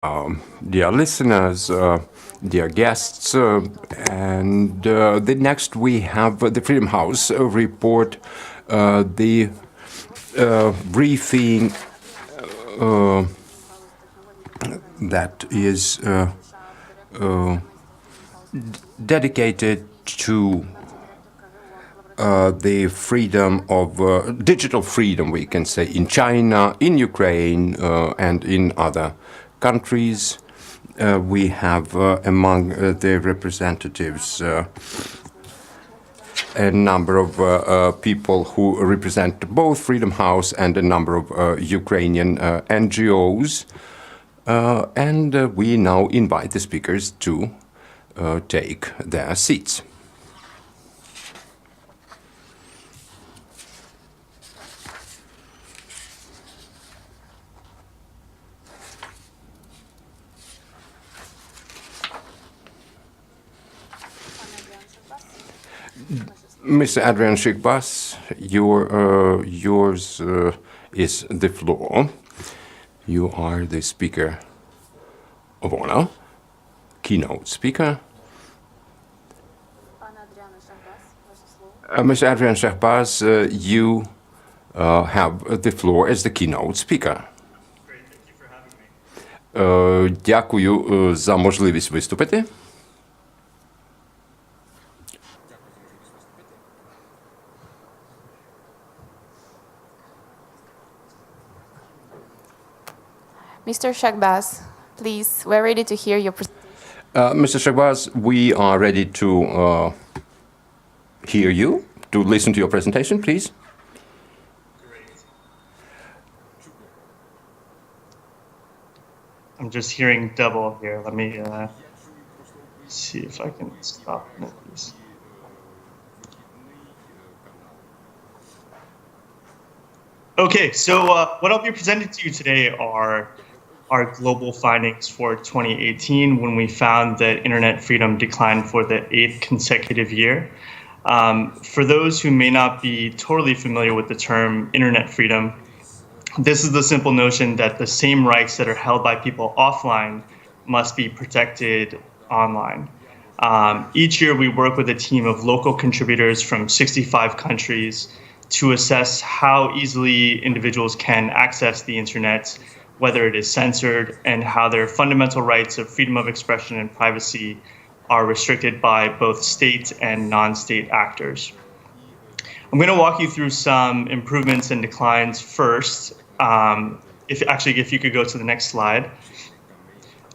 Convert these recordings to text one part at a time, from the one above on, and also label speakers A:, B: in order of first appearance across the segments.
A: Dear listeners, dear guests, and the next we have the Freedom House report, the briefing that is dedicated to the freedom of digital freedom, we can say, in China, in Ukraine, and in other countries. We have among the representatives a number of people who represent both Freedom House and a number of Ukrainian NGOs. And we now invite the speakers to take their seats. Mr. Adrian Shahbaz, yours is the floor. You are the speaker of honor, keynote speaker. Mr. Adrian Shahbaz, you have the floor as the keynote speaker.
B: Great, thank you for having me.
A: Дякую за можливість виступити.
C: Mr. Shahbaz, please, we're ready to hear your presentation.
A: Mr. Shahbaz, we are ready to hear you, to listen to your presentation, please.
B: Great. I'm just hearing double here. Let me see if I can stop this. Okay, so what I'll be presenting to you today are our global findings for 2018, when we found that internet freedom declined for the 8th consecutive year. For those who may not be totally familiar with the term internet freedom, this is the simple notion that the same rights that are held by people offline must be protected online. Each year we work with a team of local contributors from 65 countries to assess how easily individuals can access the internet, whether it is censored, and how their fundamental rights of freedom of expression and privacy are restricted by both state and non-state actors. I'm going to walk you through some improvements and declines first. If you could go to the next slide.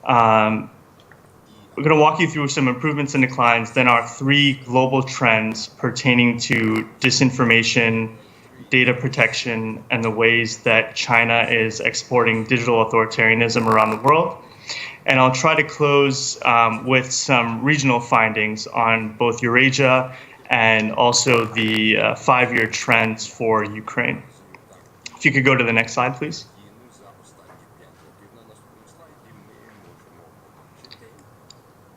B: We're going to walk you through some improvements and declines, then our 3 global trends pertaining to disinformation, data protection, and the ways that China is exporting digital authoritarianism around the world. And I'll try to close with some regional findings on both Eurasia and also the 5-year trends for Ukraine. If you could go to the next slide, please.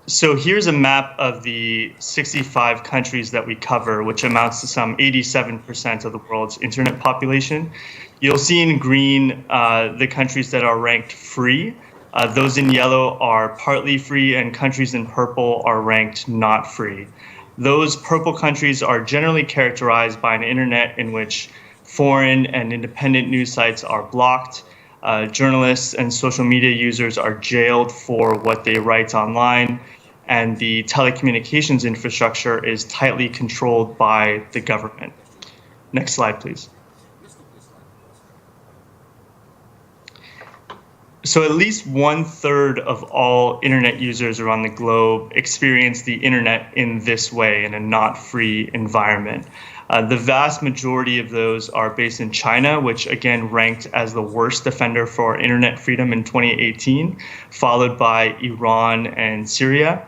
B: So here's a map of the 65 countries that we cover, which amounts to some 87% of the world's internet population. You'll see in green the countries that are ranked free. Those in yellow are partly free, and countries in purple are ranked not free. Those purple countries are generally characterized by an internet in which foreign and independent news sites are blocked. Journalists and social media users are jailed for what they write online, and the telecommunications infrastructure is tightly controlled by the government. Next slide, please. So at least 1/3 of all internet users around the globe experience the internet in this way, in a not free environment. The vast majority of those are based in China, which again ranked as the worst offender for internet freedom in 2018, followed by Iran and Syria.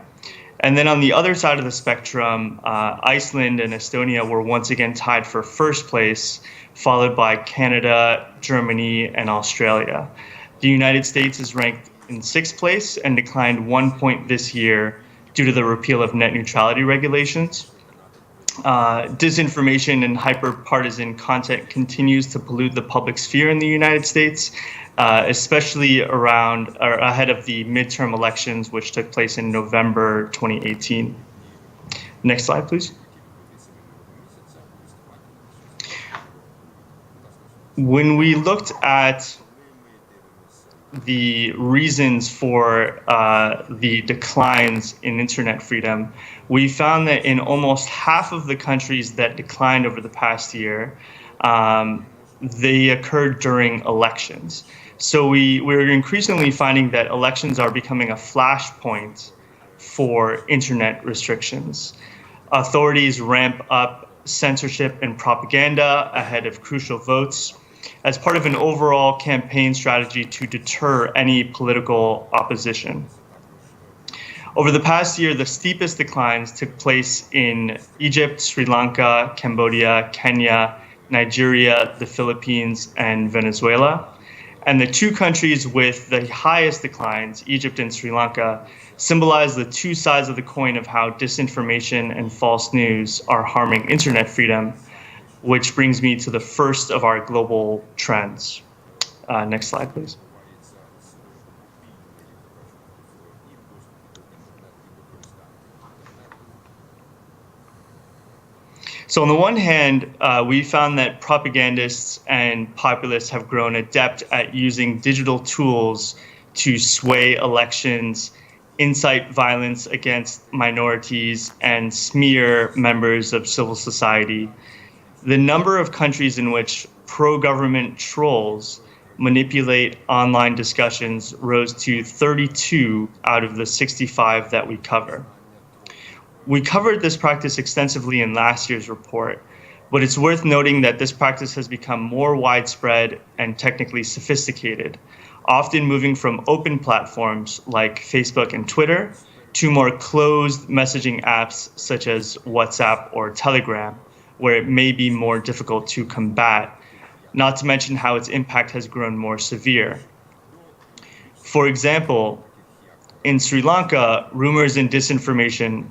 B: And then on the other side of the spectrum, Iceland and Estonia were once again tied for first place, followed by Canada, Germany, and Australia. The United States is ranked in 6th place and declined 1 point this year due to the repeal of net neutrality regulations. Disinformation and hyper-partisan content continues to pollute the public sphere in the United States, especially around or ahead of the midterm elections, which took place in November 2018. Next slide, please. When we looked at the reasons for the declines in internet freedom, we found that in almost half of the countries that declined over the past year, they occurred during elections. So we're increasingly finding that elections are becoming a flashpoint for internet restrictions. Authorities ramp up censorship and propaganda ahead of crucial votes as part of an overall campaign strategy to deter any political opposition. Over the past year, the steepest declines took place in Egypt, Sri Lanka, Cambodia, Kenya, Nigeria, the Philippines, and Venezuela. And the two countries with the highest declines, Egypt and Sri Lanka, symbolize the two sides of the coin of how disinformation and false news are harming internet freedom, which brings me to the first of our global trends. Next slide, please. So on the one hand, we found that propagandists and populists have grown adept at using digital tools to sway elections, incite violence against minorities, and smear members of civil society. The number of countries in which pro-government trolls manipulate online discussions rose to 32 out of the 65 that we cover. We covered this practice extensively in last year's report, but it's worth noting that this practice has become more widespread and technically sophisticated, often moving from open platforms like Facebook and Twitter to more closed messaging apps such as WhatsApp or Telegram, where it may be more difficult to combat, not to mention how its impact has grown more severe. For example, in Sri Lanka, rumors and disinformation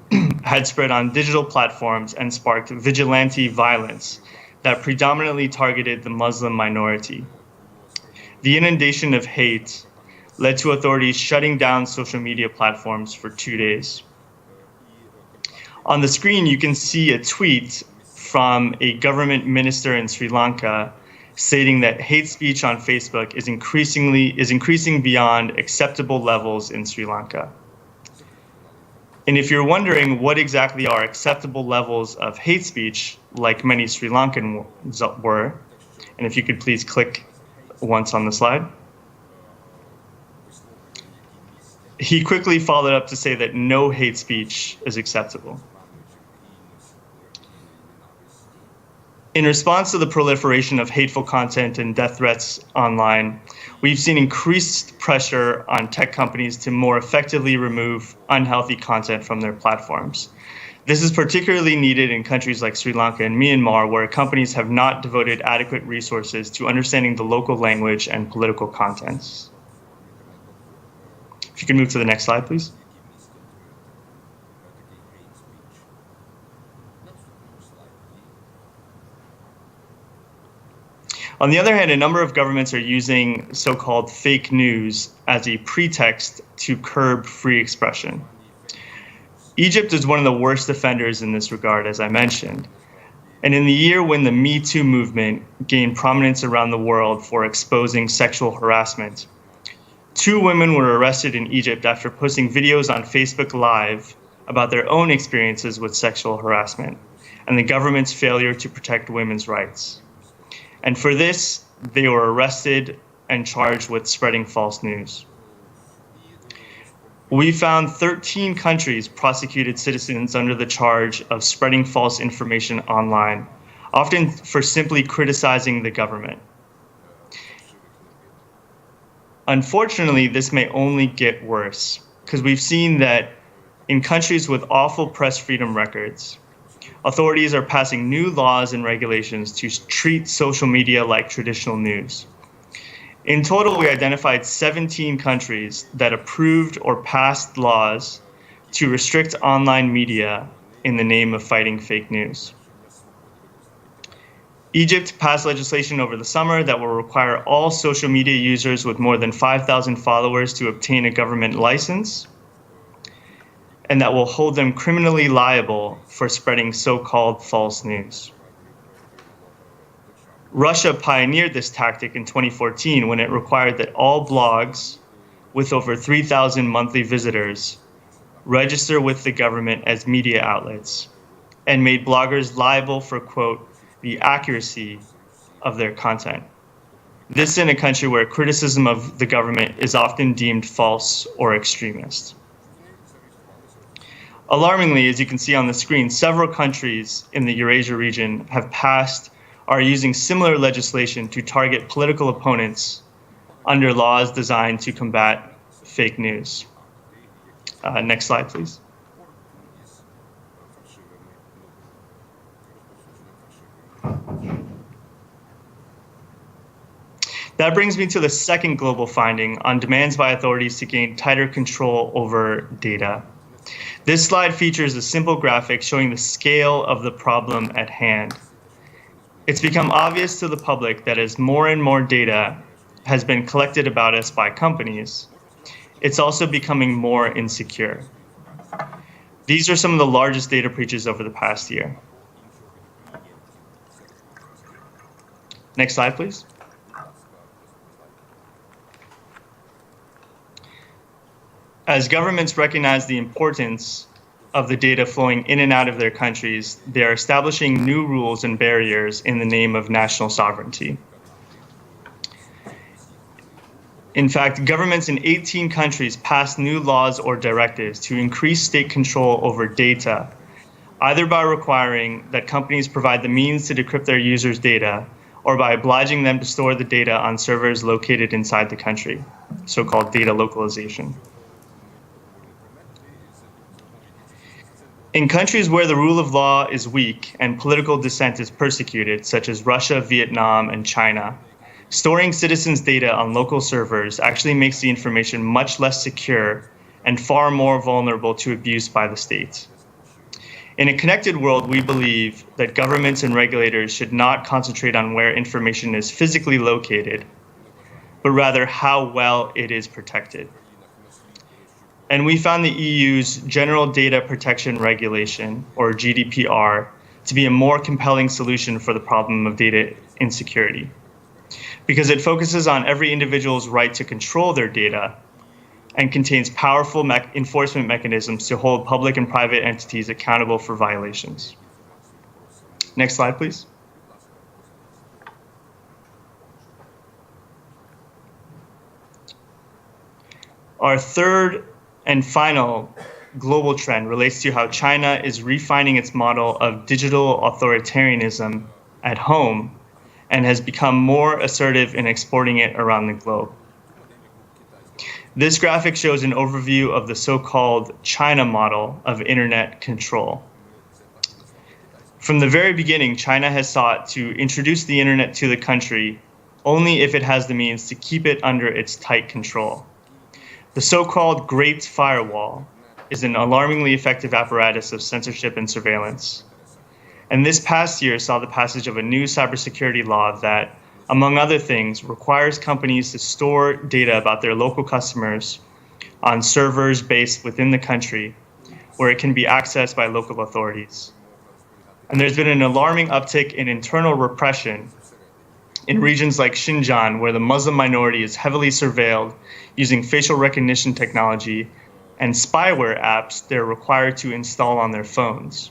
B: had spread on digital platforms and sparked vigilante violence that predominantly targeted the Muslim minority. The inundation of hate led to authorities shutting down social media platforms for 2 days. On the screen, you can see a tweet from a government minister in Sri Lanka stating that hate speech on Facebook is increasing beyond acceptable levels in Sri Lanka. And if you're wondering what exactly are acceptable levels of hate speech, like many Sri Lankans were, and if you could please click once on the slide. He quickly followed up to say that no hate speech is acceptable. In response to the proliferation of hateful content and death threats online, we've seen increased pressure on tech companies to more effectively remove unhealthy content from their platforms. This is particularly needed in countries like Sri Lanka and Myanmar, where companies have not devoted adequate resources to understanding the local language and political contents. If you can move to the next slide, please. On the other hand, a number of governments are using so-called fake news as a pretext to curb free expression. Egypt is one of the worst offenders in this regard, as I mentioned. And in the year when the Me Too movement gained prominence around the world for exposing sexual harassment, 2 women were arrested in Egypt after posting videos on Facebook Live about their own experiences with sexual harassment and the government's failure to protect women's rights. And for this, they were arrested and charged with spreading false news. We found 13 countries prosecuted citizens under the charge of spreading false information online, often for simply criticizing the government. Unfortunately, this may only get worse, because we've seen that in countries with awful press freedom records, authorities are passing new laws and regulations to treat social media like traditional news. In total, we identified 17 countries that approved or passed laws to restrict online media in the name of fighting fake news. Egypt passed legislation over the summer that will require all social media users with more than 5,000 followers to obtain a government license, and that will hold them criminally liable for spreading so-called false news. Russia pioneered this tactic in 2014 when it required that all blogs with over 3,000 monthly visitors register with the government as media outlets and made bloggers liable for, quote, the accuracy of their content. This in a country where criticism of the government is often deemed false or extremist. Alarmingly, as you can see on the screen, several countries in the Eurasia region are using similar legislation to target political opponents under laws designed to combat fake news. Next slide, please. That brings me to the second global finding on demands by authorities to gain tighter control over data. This slide features a simple graphic showing the scale of the problem at hand. It's become obvious to the public that as more and more data has been collected about us by companies, it's also becoming more insecure. These are some of the largest data breaches over the past year. Next slide, please. As governments recognize the importance of the data flowing in and out of their countries, they are establishing new rules and barriers in the name of national sovereignty. In fact, governments in 18 countries passed new laws or directives to increase state control over data, either by requiring that companies provide the means to decrypt their users' data or by obliging them to store the data on servers located inside the country, so-called data localization. In countries where the rule of law is weak and political dissent is persecuted, such as Russia, Vietnam, and China, storing citizens' data on local servers actually makes the information much less secure and far more vulnerable to abuse by the state. In a connected world, we believe that governments and regulators should not concentrate on where information is physically located, but rather how well it is protected. And we found the EU's General Data Protection Regulation, or GDPR, to be a more compelling solution for the problem of data insecurity, because it focuses on every individual's right to control their data and contains powerful enforcement mechanisms to hold public and private entities accountable for violations. Next slide, please. Our third and final global trend relates to how China is refining its model of digital authoritarianism at home and has become more assertive in exporting it around the globe. This graphic shows an overview of the so-called China model of internet control. From the very beginning, China has sought to introduce the internet to the country only if it has the means to keep it under its tight control. The so-called Great Firewall is an alarmingly effective apparatus of censorship and surveillance. And this past year saw the passage of a new cybersecurity law that, among other things, requires companies to store data about their local customers on servers based within the country where it can be accessed by local authorities. And there's been an alarming uptick in internal repression in regions like Xinjiang, where the Muslim minority is heavily surveilled using facial recognition technology and spyware apps they're required to install on their phones.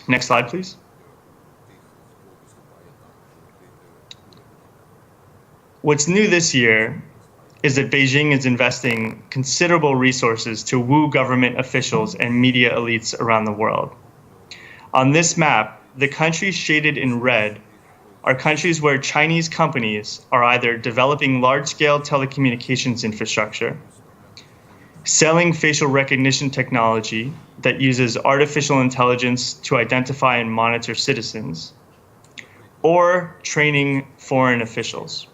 B: Next slide, please. What's new this year is that Beijing is investing considerable resources to woo government officials and media elites around the world. On this map, the countries shaded in red are countries where Chinese companies are either developing large-scale telecommunications infrastructure, selling facial recognition technology that uses artificial intelligence to identify and monitor citizens, or training foreign officials.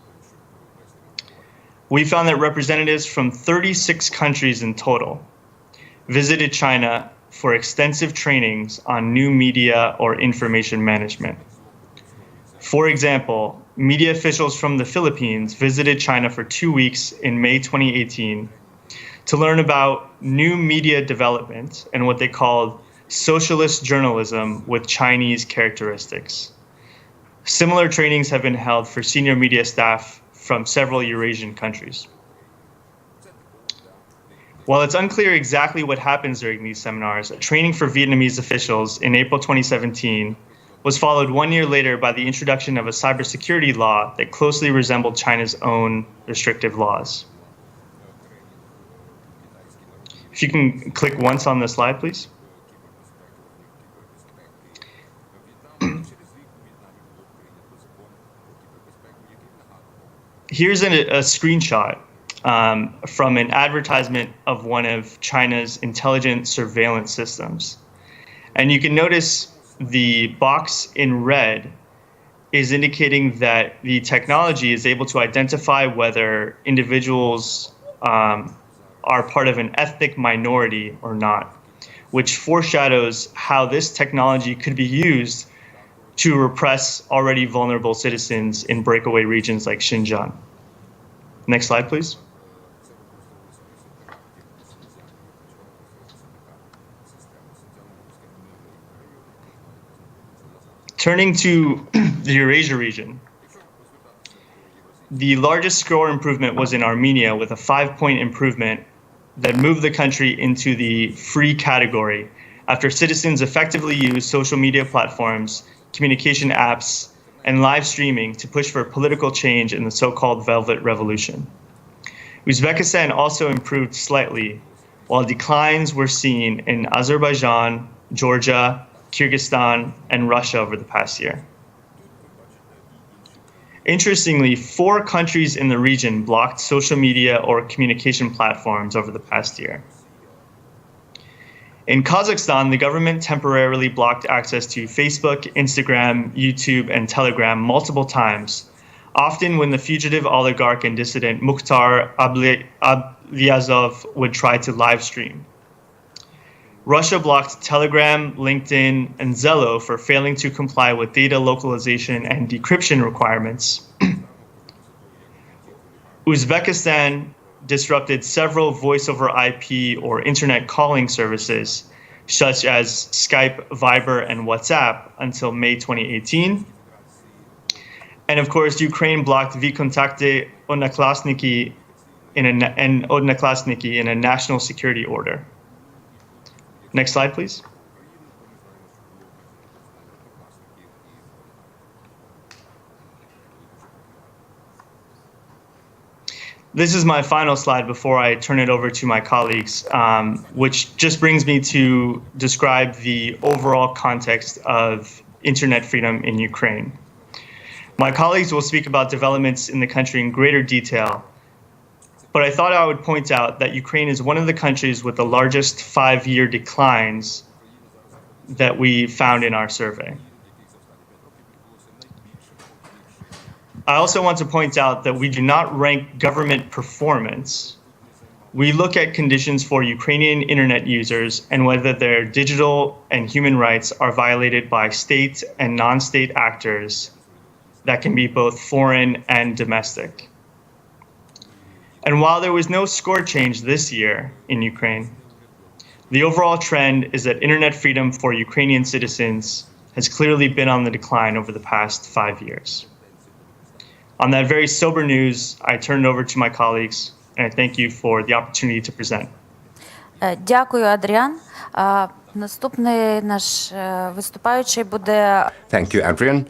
B: We found that representatives from 36 countries in total visited China for extensive trainings on new media or information management. For example, media officials from the Philippines visited China for 2 weeks in May 2018 to learn about new media development and what they called socialist journalism with Chinese characteristics. Similar trainings have been held for senior media staff from several Eurasian countries. While it's unclear exactly what happens during these seminars, a training for Vietnamese officials in April 2017 was followed 1 year later by the introduction of a cybersecurity law that closely resembled China's own restrictive laws. If you can click once on the slide, please. Here's a screenshot from an advertisement of one of China's intelligent surveillance systems. And you can notice the box in red is indicating that the technology is able to identify whether individuals are part of an ethnic minority or not, which foreshadows how this technology could be used to repress already vulnerable citizens in breakaway regions like Xinjiang. Next slide, please. Turning to the Eurasian region, the largest score improvement was in Armenia with a 5-point improvement that moved the country into the free category after citizens effectively used social media platforms, communication apps, and live streaming to push for political change in the so-called Velvet Revolution. Uzbekistan also improved slightly, while declines were seen in Azerbaijan, Georgia, Kyrgyzstan, and Russia over the past year. Interestingly, 4 countries in the region blocked social media or communication platforms over the past year. In Kazakhstan, the government temporarily blocked access to Facebook, Instagram, YouTube, and Telegram multiple times, often when the fugitive oligarch and dissident Mukhtar Ablyazov would try to live stream. Russia blocked Telegram, LinkedIn, and Zello for failing to comply with data localization and decryption requirements. Uzbekistan disrupted several voice-over IP or internet calling services, such as Skype, Viber, and WhatsApp until May 2018. And of course, Ukraine blocked Vkontakte Odnoklasniki in a national security order. Next slide, please. This is my final slide before I turn it over to my colleagues, which just brings me to describe the overall context of internet freedom in Ukraine. My colleagues will speak about developments in the country in greater detail, but I thought I would point out that Ukraine is one of the countries with the largest 5-year declines that we found in our survey. I also want to point out that we do not rank government performance. We look at conditions for Ukrainian internet users and whether their digital and human rights are violated by state and non-state actors that can be both foreign and domestic. And while there was no score change this year in Ukraine, the overall trend is that internet freedom for Ukrainian citizens has clearly been on the decline over the past 5 years. On that very sober news, I turn it over to my colleagues, and I thank you for the opportunity to present.
D: Дякую, Адріан. Наступний наш виступаючий буде...
A: Thank you, Adrian.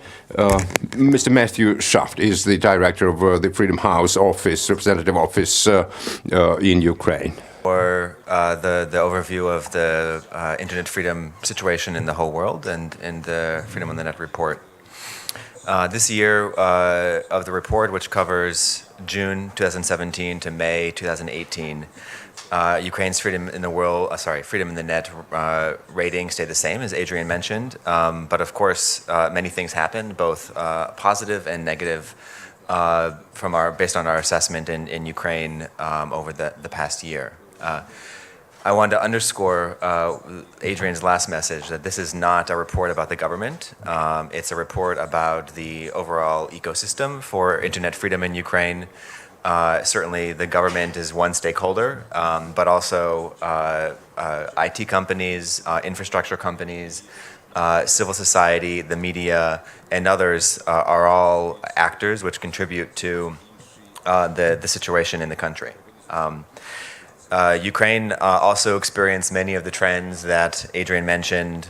A: Mr. Matthew Schaaf is the director of the Freedom House office, representative office in Ukraine.
E: For the overview of the internet freedom situation in the whole world and in the Freedom on the Net report. This year of the report, which covers June 2017 to May 2018, Ukraine's freedom in the world, freedom in the net rating stayed the same, as Adrian mentioned. But of course, many things happened, both positive and negative, based on our assessment in Ukraine over the past year. I wanted to underscore Adrian's last message that this is not a report about the government. It's a report about the overall ecosystem for internet freedom in Ukraine. Certainly the government is one stakeholder, but also IT companies, infrastructure companies, civil society, the media, and others are all actors which contribute to the situation in the country. Ukraine also experienced many of the trends that Adrian mentioned,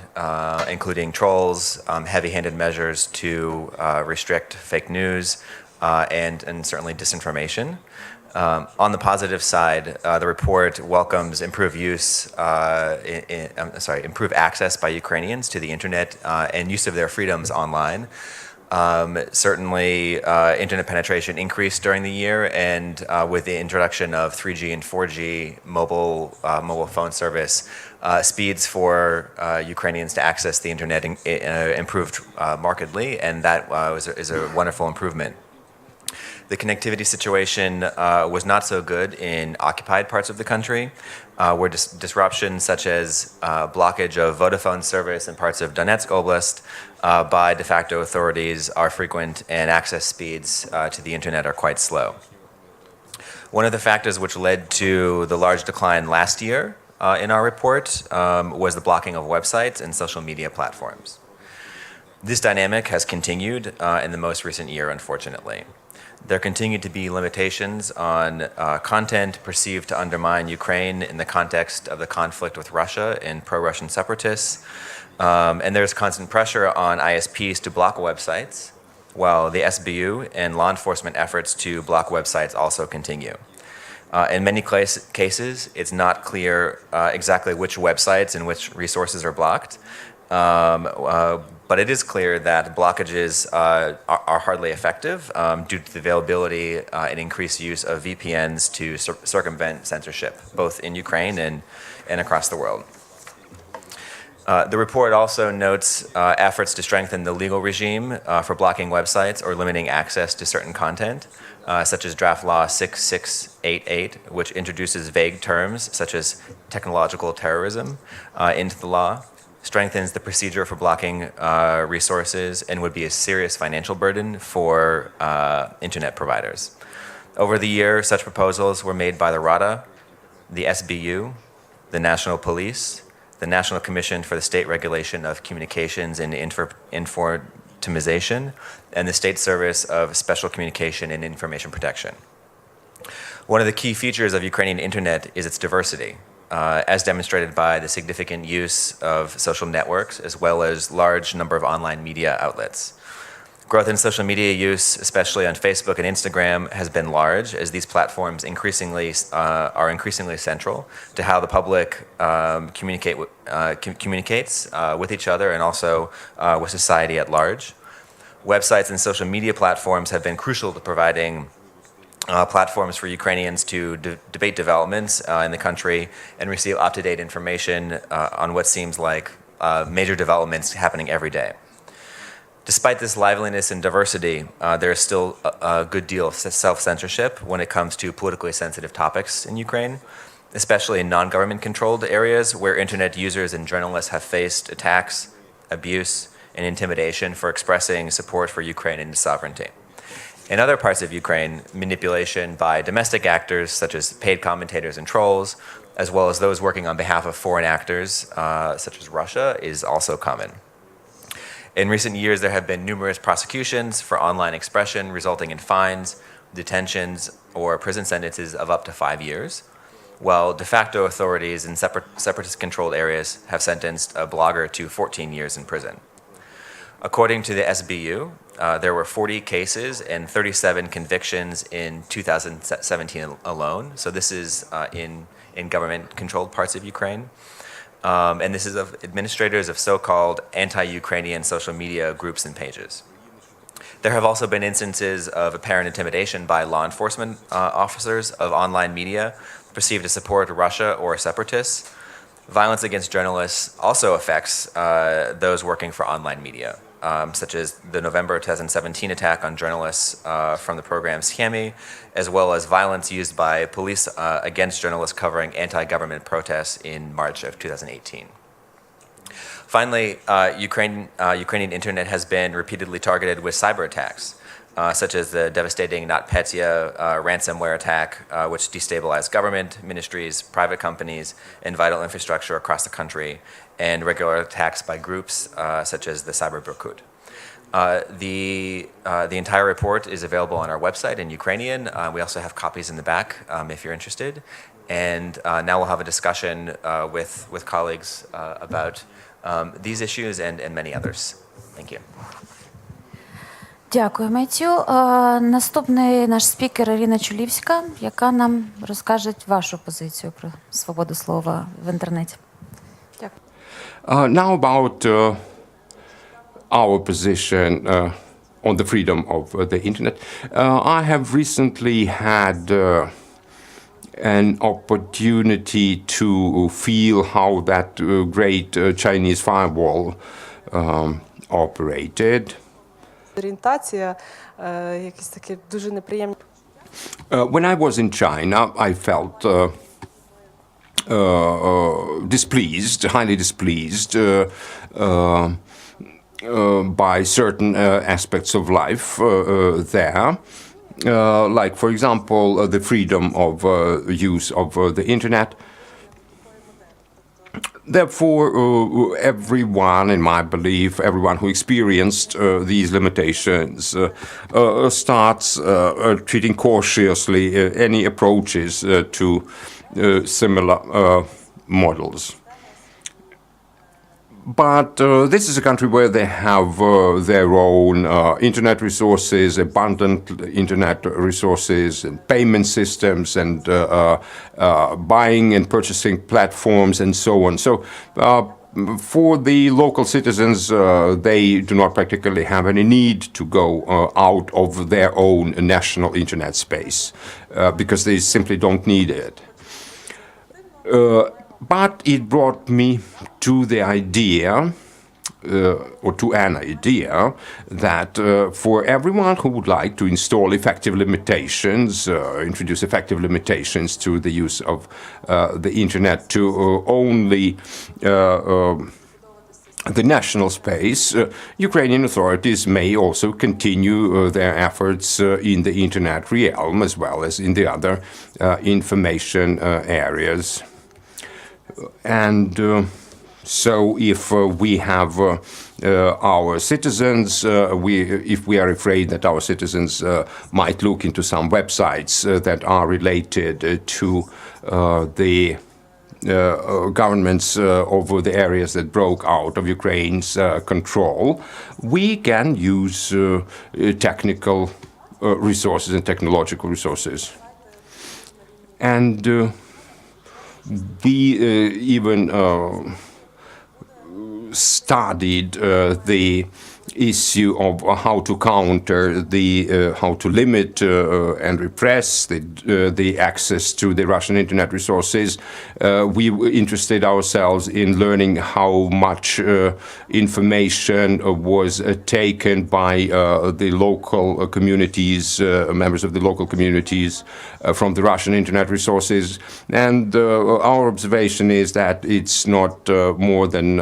E: including trolls, heavy-handed measures to restrict fake news, and certainly disinformation. On the positive side, the report welcomes improved improved access by Ukrainians to the internet and use of their freedoms online. Certainly, internet penetration increased during the year, and with the introduction of 3G and 4G mobile phone service, speeds for Ukrainians to access the internet improved markedly, and that is a wonderful improvement. The connectivity situation was not so good in occupied parts of the country, where disruptions such as blockage of Vodafone service in parts of Donetsk Oblast by de facto authorities are frequent, and access speeds to the internet are quite slow. One of the factors which led to the large decline last year in our report was the blocking of websites and social media platforms. This dynamic has continued in the most recent year, unfortunately. There continue to be limitations on content perceived to undermine Ukraine in the context of the conflict with Russia and pro-Russian separatists. And there's constant pressure on ISPs to block websites, while the SBU and law enforcement efforts to block websites also continue. In many cases, it's not clear exactly which websites and which resources are blocked. But it is clear that blockages are hardly effective due to the availability and increased use of VPNs to circumvent censorship, both in Ukraine and across the world. The report also notes efforts to strengthen the legal regime for blocking websites or limiting access to certain content, such as Draft Law 6688, which introduces vague terms such as technological terrorism into the law, strengthens the procedure for blocking resources, and would be a serious financial burden for internet providers. Over the year, such proposals were made by the Rada, the SBU, the National Police, the National Commission for the State Regulation of Communications and Informatimization, and the State Service of Special Communication and Information Protection. One of the key features of Ukrainian internet is its diversity, as demonstrated by the significant use of social networks as well as large number of online media outlets. Growth in social media use, especially on Facebook and Instagram, has been large, as these platforms are increasingly central to how the public communicates with each other and also with society at large. Websites and social media platforms have been crucial to providing platforms for Ukrainians to debate developments in the country and receive up-to-date information on what seems like major developments happening every day. Despite this liveliness and diversity, there is still a good deal of self-censorship when it comes to politically sensitive topics in Ukraine, especially in non-government controlled areas where internet users and journalists have faced attacks, abuse, and intimidation for expressing support for Ukraine and its sovereignty. In other parts of Ukraine, manipulation by domestic actors such as paid commentators and trolls, as well as those working on behalf of foreign actors such as Russia, is also common. In recent years, there have been numerous prosecutions for online expression resulting in fines, detentions, or prison sentences of up to 5 years, while de facto authorities in separatist-controlled areas have sentenced a blogger to 14 years in prison. According to the SBU, there were 40 cases and 37 convictions in 2017 alone. So this is in government-controlled parts of Ukraine. And this is of administrators of so-called anti-Ukrainian social media groups and pages. There have also been instances of apparent intimidation by law enforcement officers of online media perceived to support Russia or separatists. Violence against journalists also affects those working for online media. such as the November 2017 attack on journalists from the program Schemi, as well as violence used by police against journalists covering anti-government protests in March of 2018. Finally, Ukrainian internet has been repeatedly targeted with cyber attacks, such as the devastating NotPetya ransomware attack, which destabilized government, ministries, private companies, and vital infrastructure across the country, and regular attacks by groups such as the Cyber Berkut. The entire report is available on our website in Ukrainian. We also have copies in the back if you're interested. And now we'll have a discussion with colleagues about these issues and many others. Thank you.
D: Дякую, Меттю. Наступний наш спікер Ірина Чулівська, яка нам розкаже вашу позицію про свободу слова в інтернеті.
A: Now about our position on the freedom of the internet. I have recently had an opportunity to feel how that great Chinese firewall operated.
F: Орієнтація, якісь такі дуже неприємні.
A: When I was in China, I felt displeased, highly displeased by certain aspects of life there. Like, for example, the freedom of use of the internet. Therefore, everyone, in my belief, everyone who experienced these limitations starts treating cautiously any approaches to similar models. But this is a country where they have their own internet resources, abundant internet resources, and payment systems, and buying and purchasing platforms, and so on. So for the local citizens, they do not practically have any need to go out of their own national internet space because they simply don't need it. But it brought me to the idea, or to an idea, that for everyone who would like to install effective limitations, introduce effective limitations to the use of the internet to only the national space, Ukrainian authorities may also continue their efforts in the internet realm as well as in the other information areas. And so if we have our citizens, if we are afraid that our citizens might look into some websites that are related to the governments over the areas that broke out of Ukraine's control, we can use technical resources and technological resources. And we even studied the issue of how to counter how to limit and repress the access to the Russian internet resources. We interested ourselves in learning how much information was taken by the local communities, members of the local communities from the Russian internet resources. And our observation is that it's not more than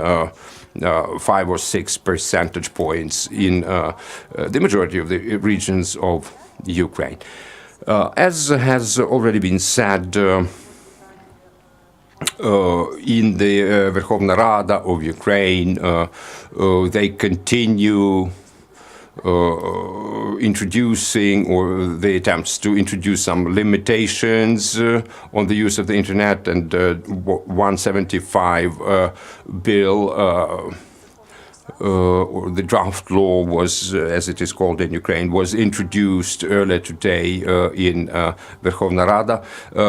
A: 5 or 6 percentage points in the majority of the regions of Ukraine. As has already been said, in the Verkhovna Rada of Ukraine, they continue introducing, or the attempts to introduce some limitations on the use of the internet, and 175 bill, or the draft law was, as it is called in Ukraine, was introduced earlier today in Verkhovna Rada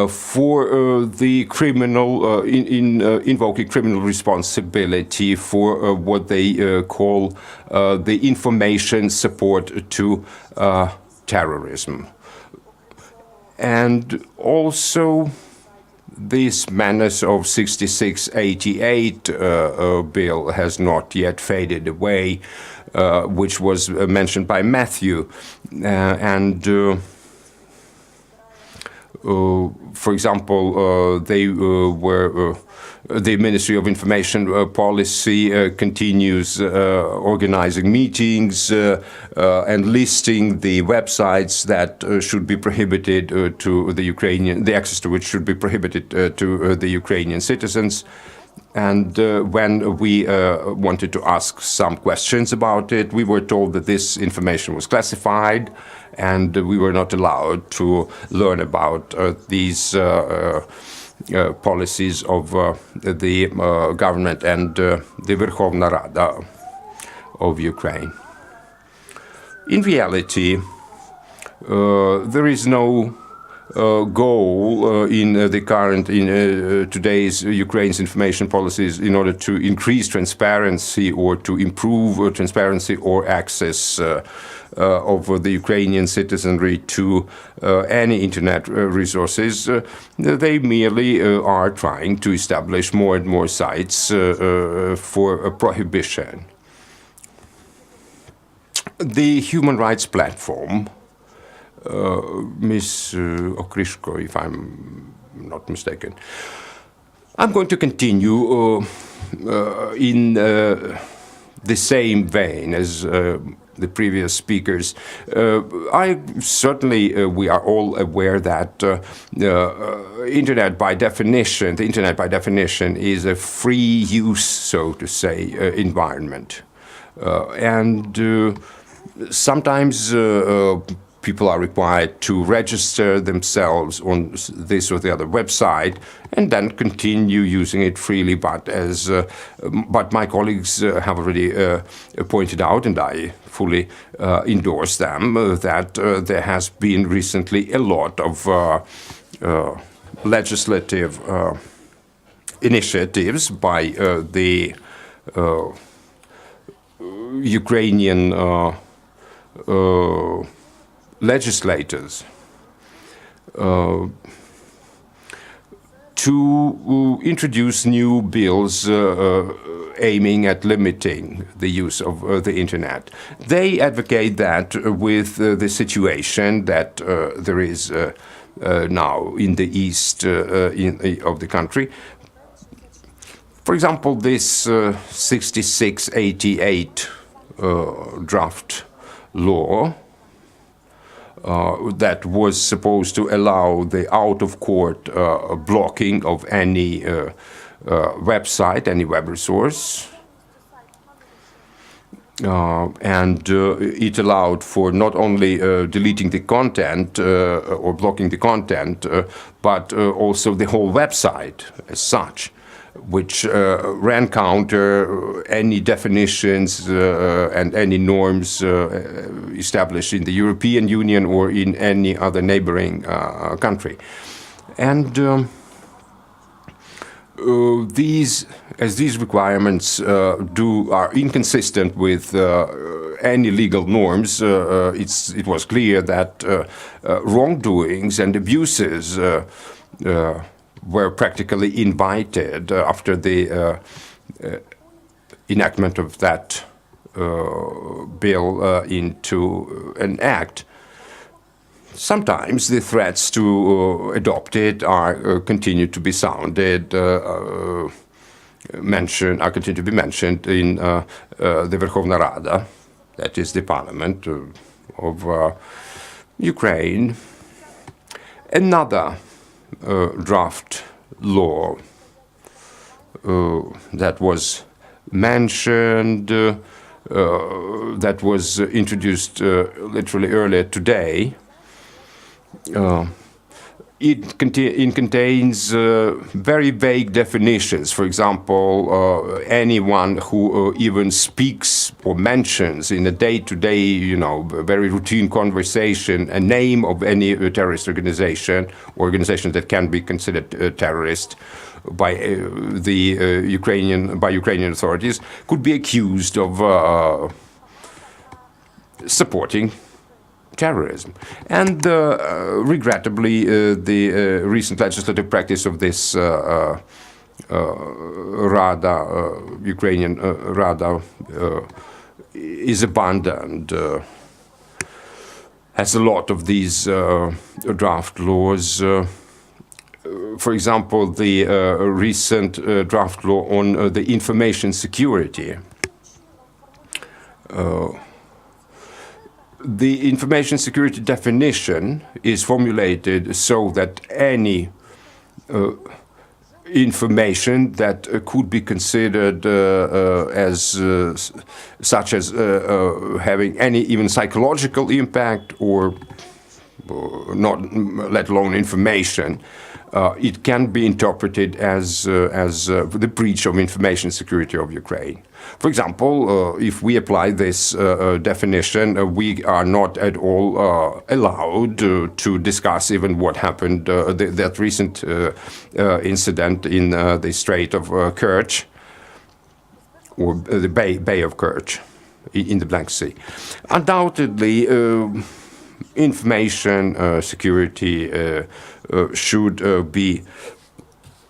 A: for the criminal, invoking criminal responsibility for what they call the information support to terrorism. And also This menace of 6688 bill has not yet faded away, which was mentioned by Matthew. For example, the Ministry of Information Policy continues organizing meetings and listing the websites that should be prohibited to the Ukrainian, the access to which should be prohibited to the Ukrainian citizens. And when we wanted to ask some questions about it, we were told that this information was classified and we were not allowed to learn about these policies of the government and the Verkhovna Rada of Ukraine. In reality, there is no goal in the current, in today's Ukraine's information policies in order to increase transparency or to improve transparency or access of the Ukrainian citizenry to any internet resources. They merely are trying to establish more and more sites for a prohibition. The Human Rights Platform, Ms. Opryshko, if I'm not mistaken. I'm going to continue in the same vein as the previous speakers. We are all aware that the internet by definition is a free use, so to say, environment. Sometimes people are required to register themselves on this or the other website and then continue using it freely. But my colleagues have already pointed out, and I fully endorse them, that there has been recently a lot of legislative initiatives by the Ukrainian legislators to introduce new bills aiming at limiting the use of the internet. They advocate that with the situation that there is now in the east of the country. For example, this 6688 draft law that was supposed to allow the out-of-court blocking of any website, any web resource. It allowed for not only deleting the content or blocking the content, but also the whole website as such, which ran counter any definitions and any norms established in the European Union or in any other neighboring country. And these requirements are inconsistent with any legal norms, it was clear that wrongdoings and abuses were practically invited after the enactment of that bill into an act. Sometimes the threats to adopt it are continued to be sounded, continue to be mentioned in the Verkhovna Rada, that is the parliament of Ukraine. Another draft law that was mentioned, that was introduced literally earlier today. It contains very vague definitions. For example, anyone who even speaks or mentions in a day-to-day, very routine conversation, a name of any terrorist organization that can be considered terrorist by Ukrainian authorities, could be accused of supporting terrorism. And regrettably, the recent legislative practice of this Rada, Ukrainian Rada, is abandoned. Has a lot of these draft laws. For example, the recent draft law on the information security. The information security definition is formulated so that any information that could be considered as such as having any even psychological impact or not, let alone information, it can be interpreted as the breach of information security of Ukraine. For example, if we apply this definition, we are not at all allowed to discuss even what happened, that recent incident in the Strait of Kerch, or the Bay of Kerch, in the Black Sea. Undoubtedly, information security should be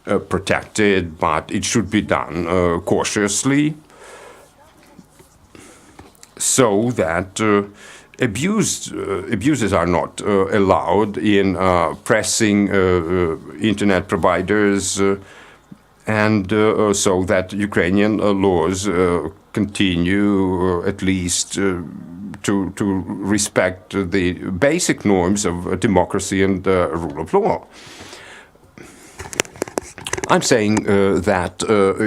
A: protected, but it should be done cautiously, so that abuses are not allowed in pressing internet providers, and so that Ukrainian laws continue at least to respect the basic norms of democracy and rule of law. I'm saying that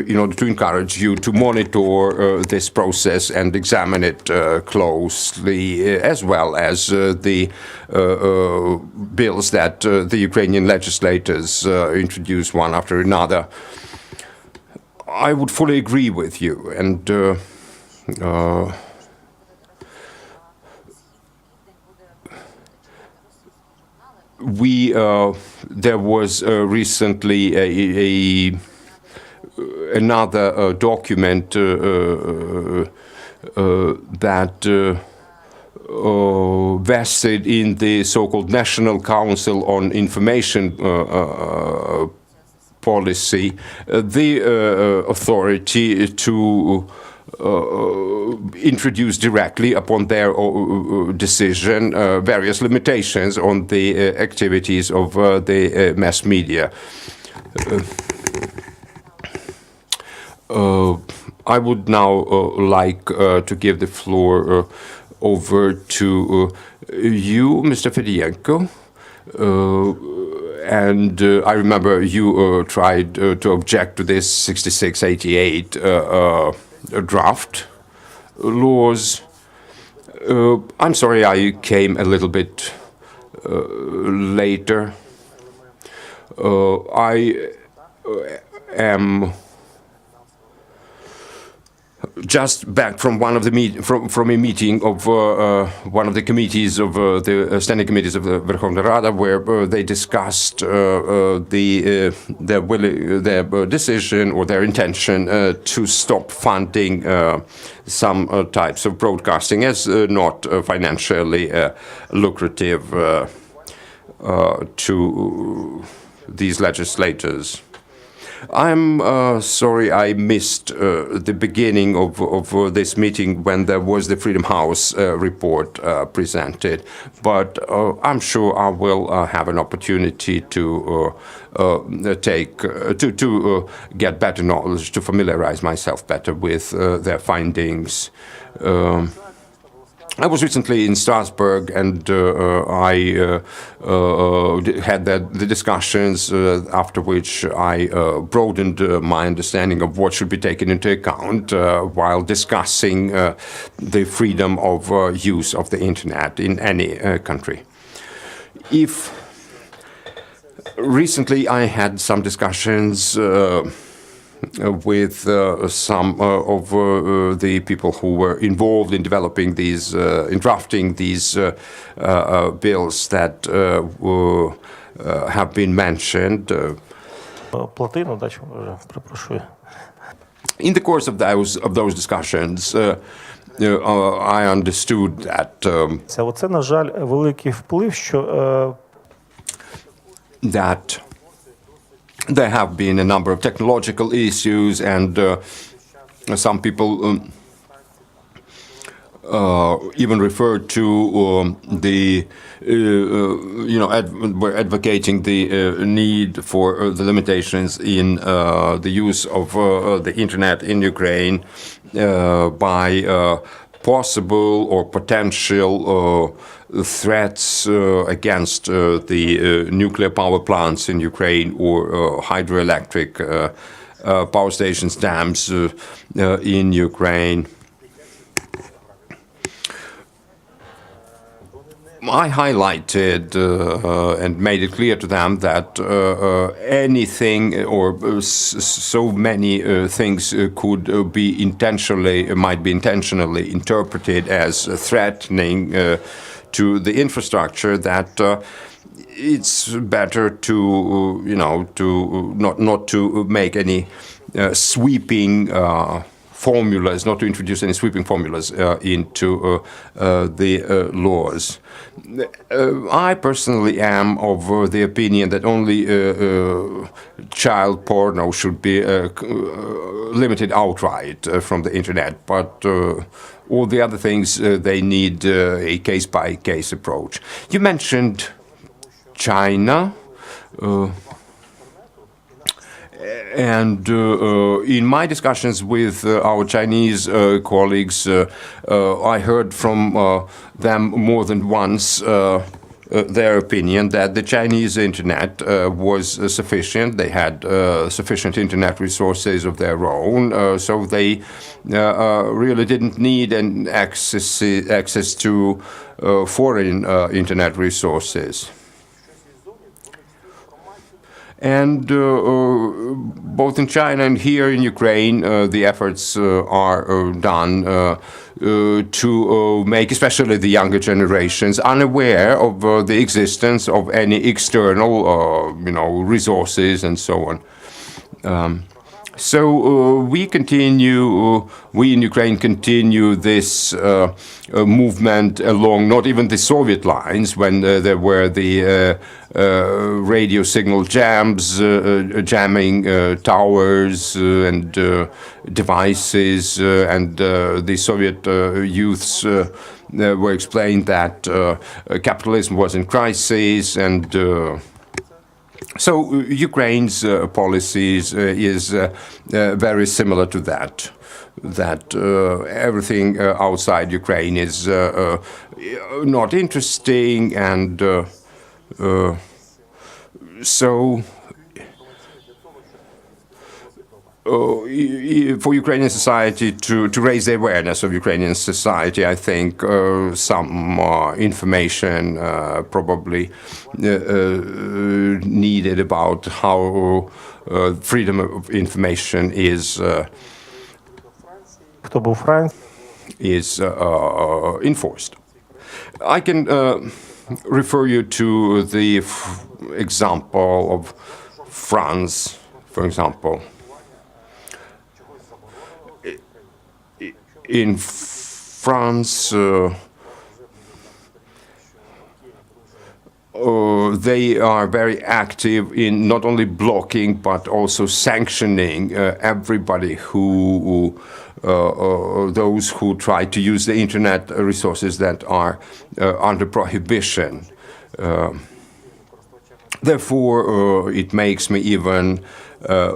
A: in order to encourage you to monitor this process and examine it closely, as well as the bills that the Ukrainian legislators introduce one after another. I would fully agree with you, and there was recently another document that vested in the so-called National Council on Information Policy the authority to introduce directly upon their decision various limitations on the activities of the mass media. I would now like to give the floor over to you, Mr. Fedyenko. And I remember you tried to object to this 6688 draft laws. I'm sorry I came a little bit later. I am just back from one of the from a meeting of one of the committees of the standing committees of the Verkhovna Rada, where they discussed their decision or their intention to stop funding some types of broadcasting as not financially lucrative to these legislators. I'm sorry I missed the beginning of this meeting when there was the Freedom House report presented, but I'm sure I will have an opportunity to get better knowledge, to familiarize myself better with their findings. I was recently in Strasbourg, and I had the discussions after which I broadened my understanding of what should be taken into account while discussing the freedom of use of the internet in any country. Recently I had some discussions with some of the people who were involved in developing these, in drafting these bills that have been mentioned. In the course of those discussions, I understood that
G: Оце, на жаль, великий вплив, що
A: that there have been a number of technological issues, and some people even referred to the, were advocating the need for the limitations in the use of the internet in Ukraine by possible or potential threats against the nuclear power plants in Ukraine or hydroelectric power stations, dams in Ukraine. I highlighted and made it clear to them that anything or so many things might be intentionally interpreted as threatening to the infrastructure, that it's better to not to make any sweeping formulas, not to introduce any sweeping formulas into the laws. I personally am of the opinion that only child porno should be limited outright from the internet, but all the other things, they need a case-by-case approach. You mentioned China. And in my discussions with our Chinese colleagues, I heard from them more than once their opinion that the Chinese internet was sufficient. They had sufficient internet resources of their own, so they really didn't need an access to foreign internet resources. And both in China and here in Ukraine, the efforts are done to make especially the younger generations unaware of the existence of any external, resources and so on. So we in Ukraine continue this movement along not even the Soviet lines, when there were the radio signal jams, jamming towers and devices, and the Soviet youths were explained that capitalism was in crisis, and so Ukraine's policies is very similar to that. That everything outside Ukraine is not interesting, and so for Ukrainian society to raise the awareness of Ukrainian society, I think some information probably needed about how freedom of information is enforced. I can refer you to the example of France, for example. In France, they are very active in not only blocking but also sanctioning everybody those who try to use the internet resources that are under prohibition. Therefore, it makes me even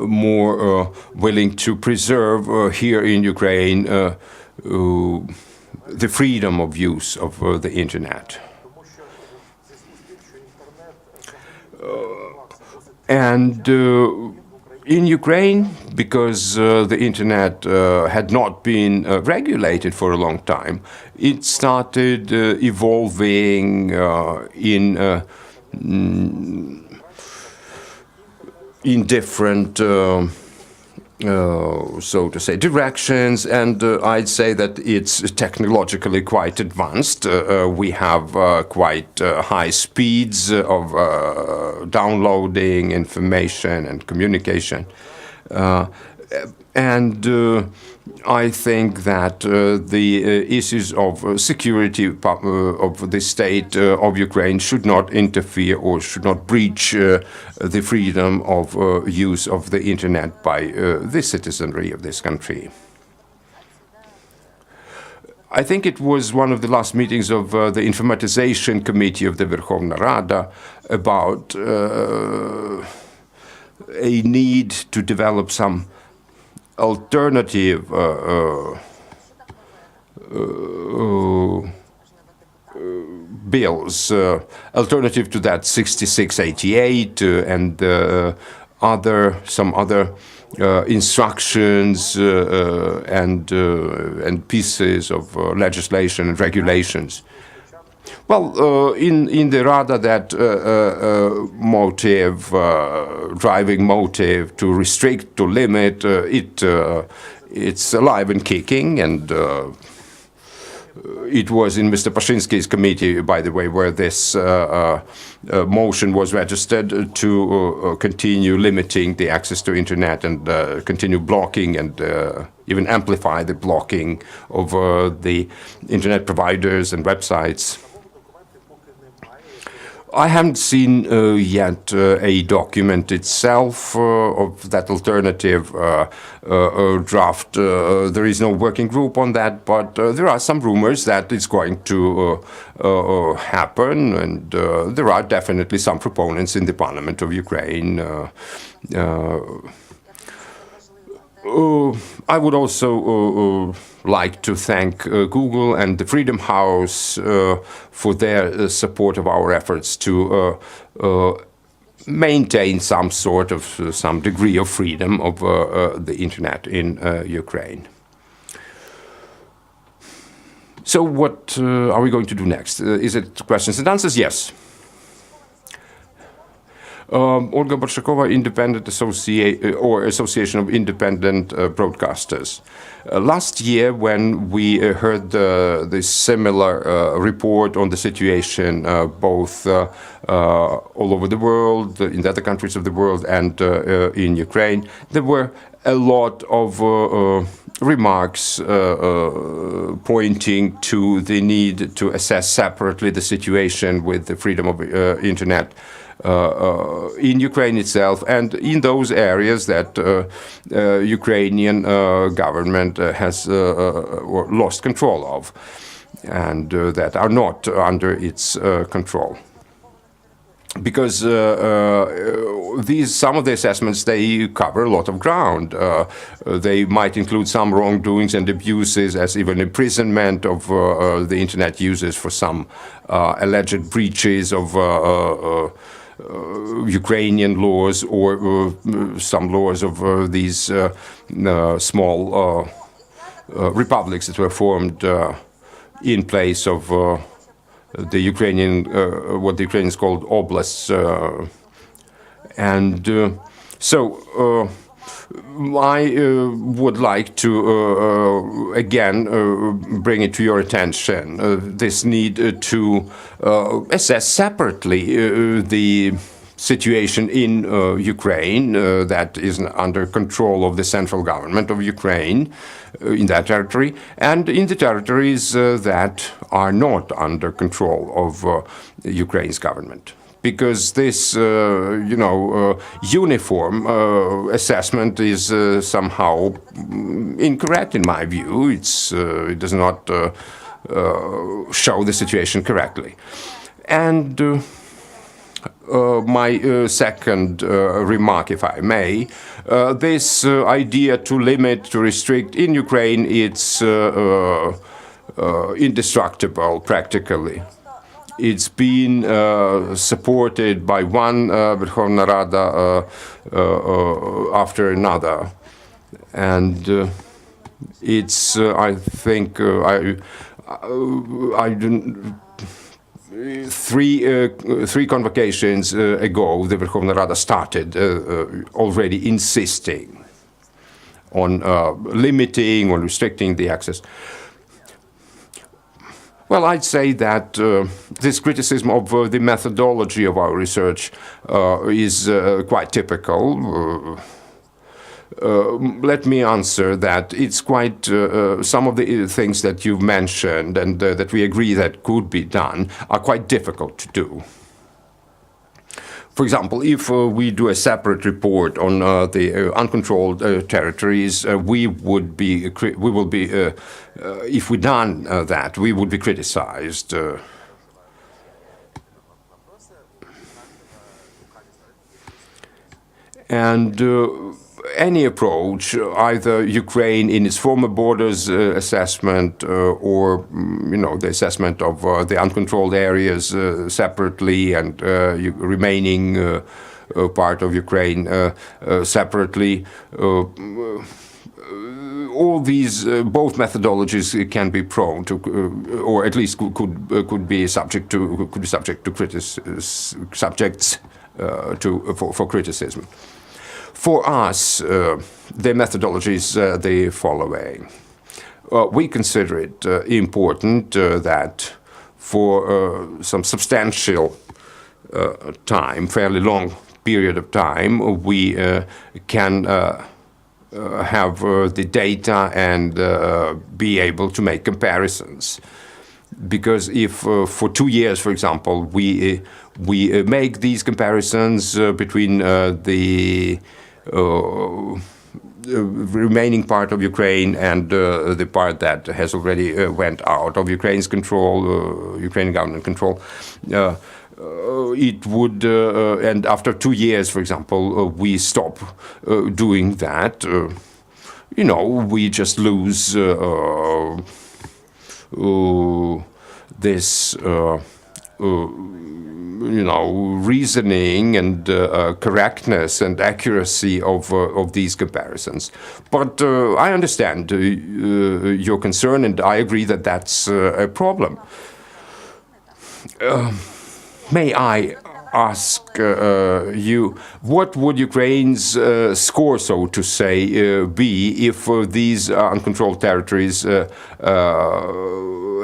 A: more willing to preserve here in Ukraine the freedom of use of the internet. And in Ukraine, because the internet had not been regulated for a long time, it started evolving in different so to say, directions, and I'd say that it's technologically quite advanced. We have quite high speeds of downloading information and communication. And I think that the issues of security of the state of Ukraine should not interfere or should not breach the freedom of use of the internet by the citizenry of this country. I think it was one of the last meetings of the Informatization Committee of the Verkhovna Rada about a need to develop some alternative bills, alternative to that 6688 and some other instructions and pieces of legislation and regulations. Well, in the Rada, that motive, driving motive to restrict, to limit, it's alive and kicking, and it was in Mr. Pashinsky's committee, by the way, where this motion was registered to continue limiting the access to internet and continue blocking and even amplify the blocking of the internet providers and websites. I haven't seen yet a document itself of that alternative draft. There is no working group on that, but there are some rumors that it's going to happen, and there are definitely some proponents in the parliament of Ukraine. I would also like to thank Google and the Freedom House for their support of our efforts to maintain some degree of freedom of the internet in Ukraine. So what are we going to do next? Is it questions and answers? Yes. Olga Borshakova, Independent Association of Independent Broadcasters. Last year, when we heard this similar report on the situation both all over the world, in the other countries of the world, and in Ukraine, there were a lot of remarks pointing to the need to assess separately the situation with the freedom of internet in Ukraine itself and in those areas that Ukrainian government has lost control of and that are not under its control. Because some of the assessments, they cover a lot of ground. They might include some wrongdoings and abuses, as even imprisonment of the internet users for some alleged breaches of Ukrainian laws or some laws of these small republics that were formed in place of the Ukrainian, what the Ukrainians called oblasts. So I would like to again bring it to your attention this need to assess separately the situation in Ukraine that is under control of the central government of Ukraine in that territory, and in the territories that are not under control of Ukraine's government. Because this, uniform assessment is somehow incorrect in my view. It does not show the situation correctly. And my second remark, if I may, this idea to limit, to restrict in Ukraine, it's indestructible practically. It's been supported by one Verkhovna Rada after another, and it's I think three convocations ago, the Verkhovna Rada started already insisting on limiting or restricting the access. Well, I'd say that this criticism of the methodology of our research is quite typical. let me answer that it's quite some of the things that you've mentioned and that we agree that could be done are quite difficult to do. For example, if we do a separate report on the uncontrolled territories, we will be, if we done that, we would be criticized. And any approach, either Ukraine in its former borders assessment or, the assessment of the uncontrolled areas separately and remaining part of Ukraine separately, all these, both methodologies can be prone to, or at least could be subject to criticism. For us, the methodology is the following. We consider it important that for some substantial time, fairly long period of time, we can have the data and be able to make comparisons. Because if for 2 years, for example, we make these comparisons between the remaining part of Ukraine and the part that has already went out of Ukraine's control, Ukrainian government control, it would, and after 2 years, for example, we stop doing that, we just lose this reasoning and correctness and accuracy of these comparisons. But I understand your concern, and I agree that that's a problem. May I ask you, what would Ukraine's score, so to say, be if these uncontrolled territories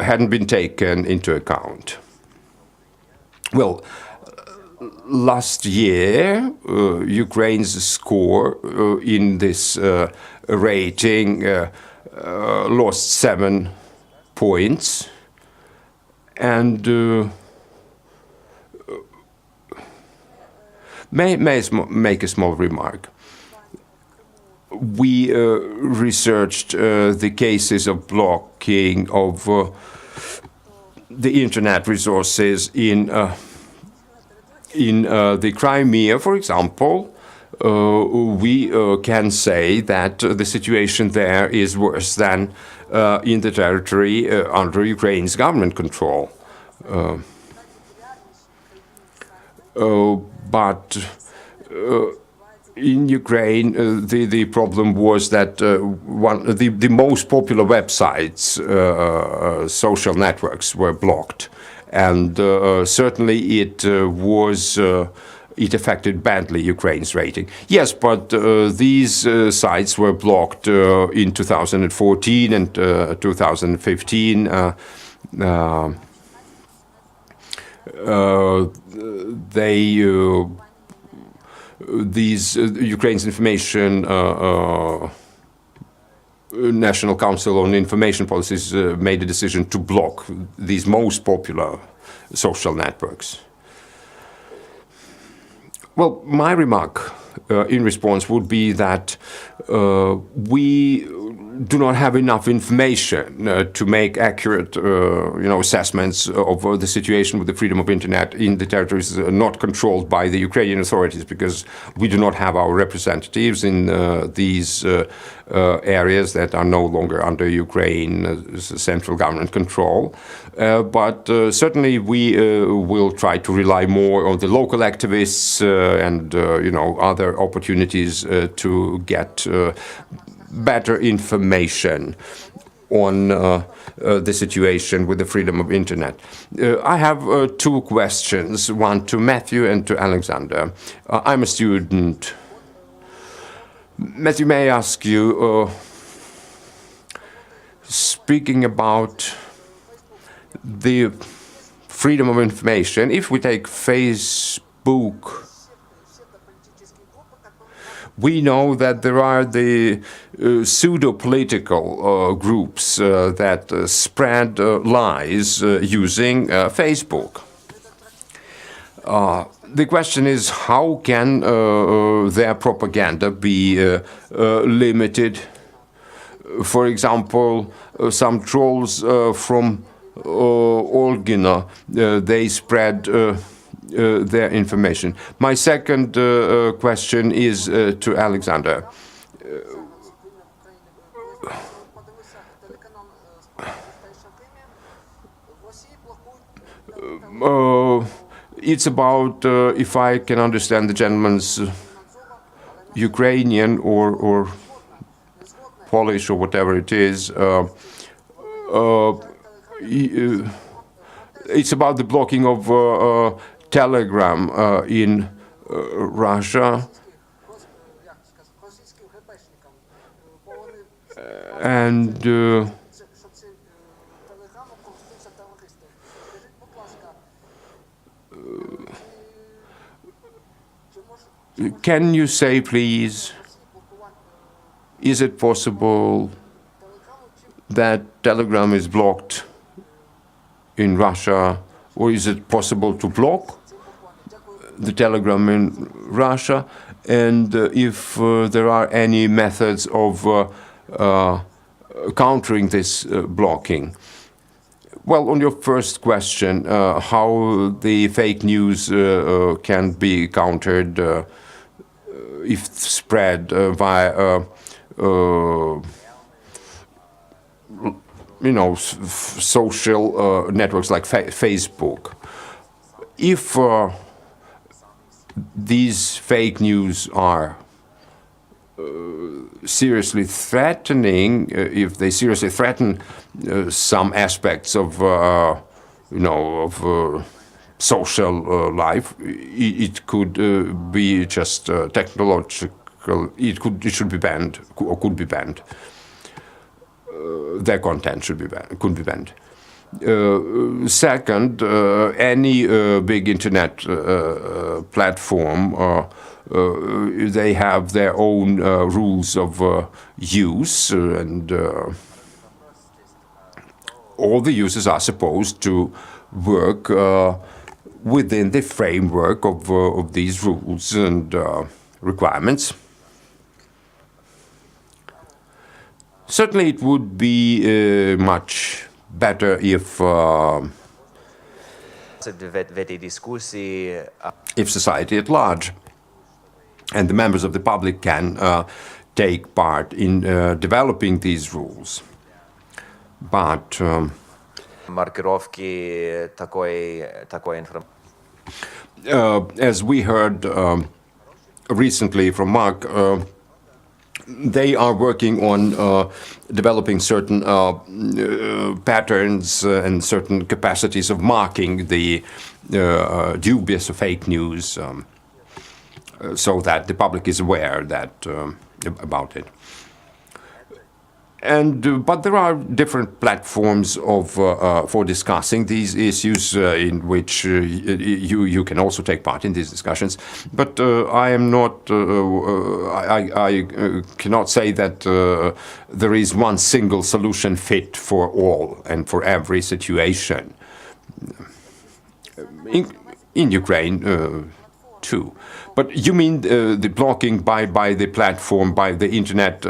A: hadn't been taken into account? Well, last year, Ukraine's score in this rating lost 7 points, and may make a small remark. We researched the cases of blocking of the internet resources in the Crimea, for example. We can say that the situation there is worse than in the territory under Ukraine's government control. But in Ukraine, the problem was that the most popular websites, social networks, were blocked, and certainly it affected badly Ukraine's rating. Yes, but these sites were blocked in 2014 and 2015. These Ukraine's information National Council on Information Policies made a decision to block these most popular social networks. Well, my remark in response would be that we do not have enough information to make accurate, assessments of the situation with the freedom of internet in the territories not controlled by the Ukrainian authorities, because we do not have our representatives in these areas that are no longer under Ukraine's central government control. But certainly we will try to rely more on the local activists and, other opportunities to get better information on the situation with the freedom of internet. I have 2 questions, one to Matthew and to Oleksandr. I'm a student. Matthew, may I ask you, speaking about the freedom of information, if we take Facebook, We know that there are the pseudo-political groups that spread lies using Facebook. The question is, how can their propaganda be limited? For example, some trolls from Olgina, they spread their information. My second question is to Oleksandr. It's about, if I can understand the gentleman's Ukrainian or Polish or whatever it is, it's about the blocking of Telegram in Russia. And can you say, please, is it possible that Telegram is blocked in Russia, or is it possible to block the Telegram in Russia? And if there are any methods of countering this blocking? Well, on your first question, how the fake news can be countered if spread via social networks like Facebook. If these fake news are seriously threatening, if they seriously threaten some aspects of, social life, it could be just technological. It should be banned or could be banned. Their content could be banned. Second, any big internet platform, they have their own rules of use, and all the users are supposed to work within the framework of these rules and requirements. Certainly, it would be much better if society at large and the members of the public can take part in developing these rules. But as we heard recently from Mark, they are working on developing certain patterns and certain capacities of marking the dubious fake news, so that the public is aware that about it. And but there are different platforms for discussing these issues in which you can also take part in these discussions. But I am not. I cannot say that there is one single solution fit for all and for every situation. In Ukraine too. But you mean the blocking by the platform, by the internet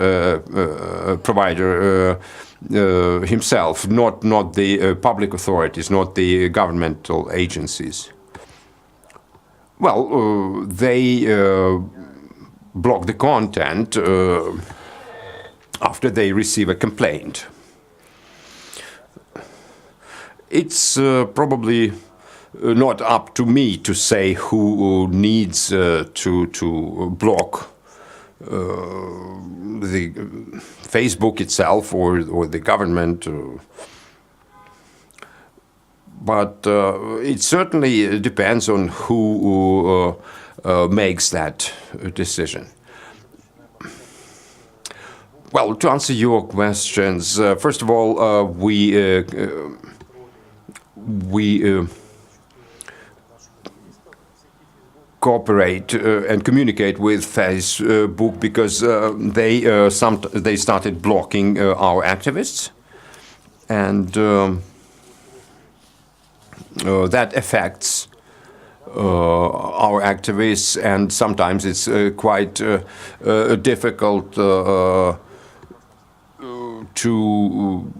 A: provider himself, not the public authorities, not the governmental agencies? Well, they block the content after they receive a complaint. It's probably not up to me to say who needs to block the Facebook itself or the government. But it certainly depends on who makes that decision. Well, to answer your questions, first of all, we cooperate and communicate with Facebook because they started blocking our activists, and that affects our activists, and sometimes it's quite difficult to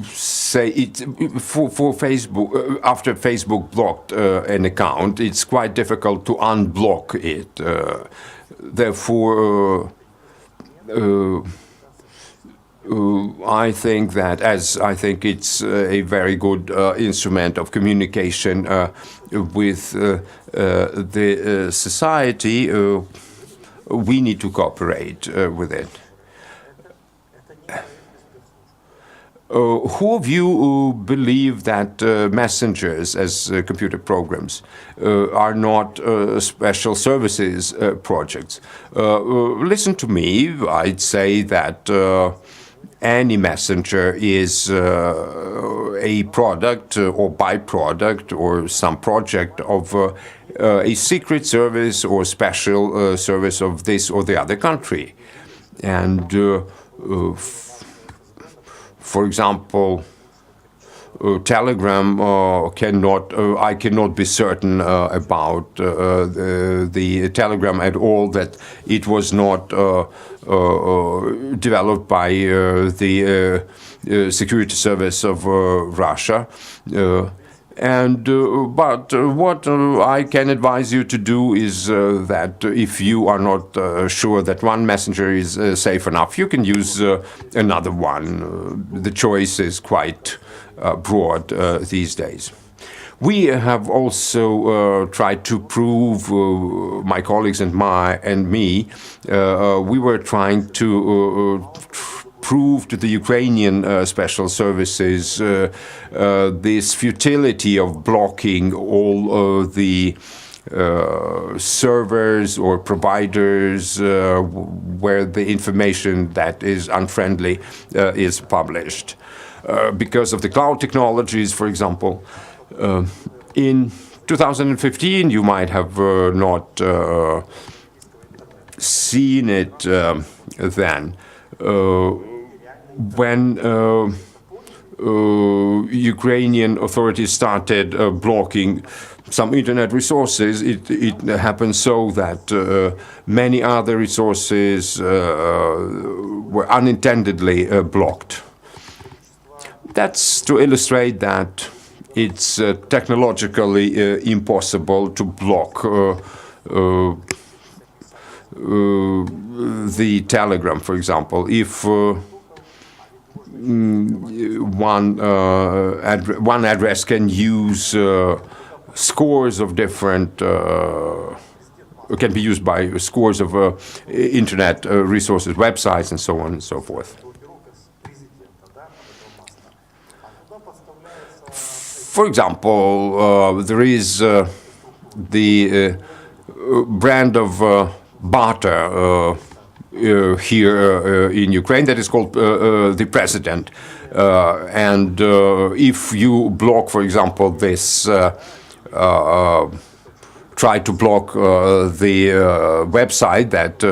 A: say it for Facebook. After Facebook blocked an account, it's quite difficult to unblock it. Therefore, I think it's a very good instrument of communication with the society. We need to cooperate with it. Who of you believe that messengers as computer programs are not special services projects? Listen to me. I'd say that any messenger is a product or byproduct or some project of a secret service or special service of this or the other country. And for example, Telegram I cannot be certain about the Telegram at all, that it was not developed by the security service of Russia. But what I can advise you to do is that if you are not sure that one messenger is safe enough, you can use another one. The choice is quite broad these days. We have also tried to prove, my colleagues and me, we were trying to prove to the Ukrainian special services this futility of blocking all the servers or providers where the information that is unfriendly is published. Because of the cloud technologies, for example, in 2015 you might have not seen it then. When Ukrainian authorities started blocking some internet resources, it happened so that many other resources were unintendedly blocked. That's to illustrate that it's technologically impossible to block the Telegram, for example. If one address can use scores of different, can be used by scores of internet resources, websites, and so on and so forth. For example, there is the brand of barter here in Ukraine that is called the President. And if you block, for example, this, try to block the website that,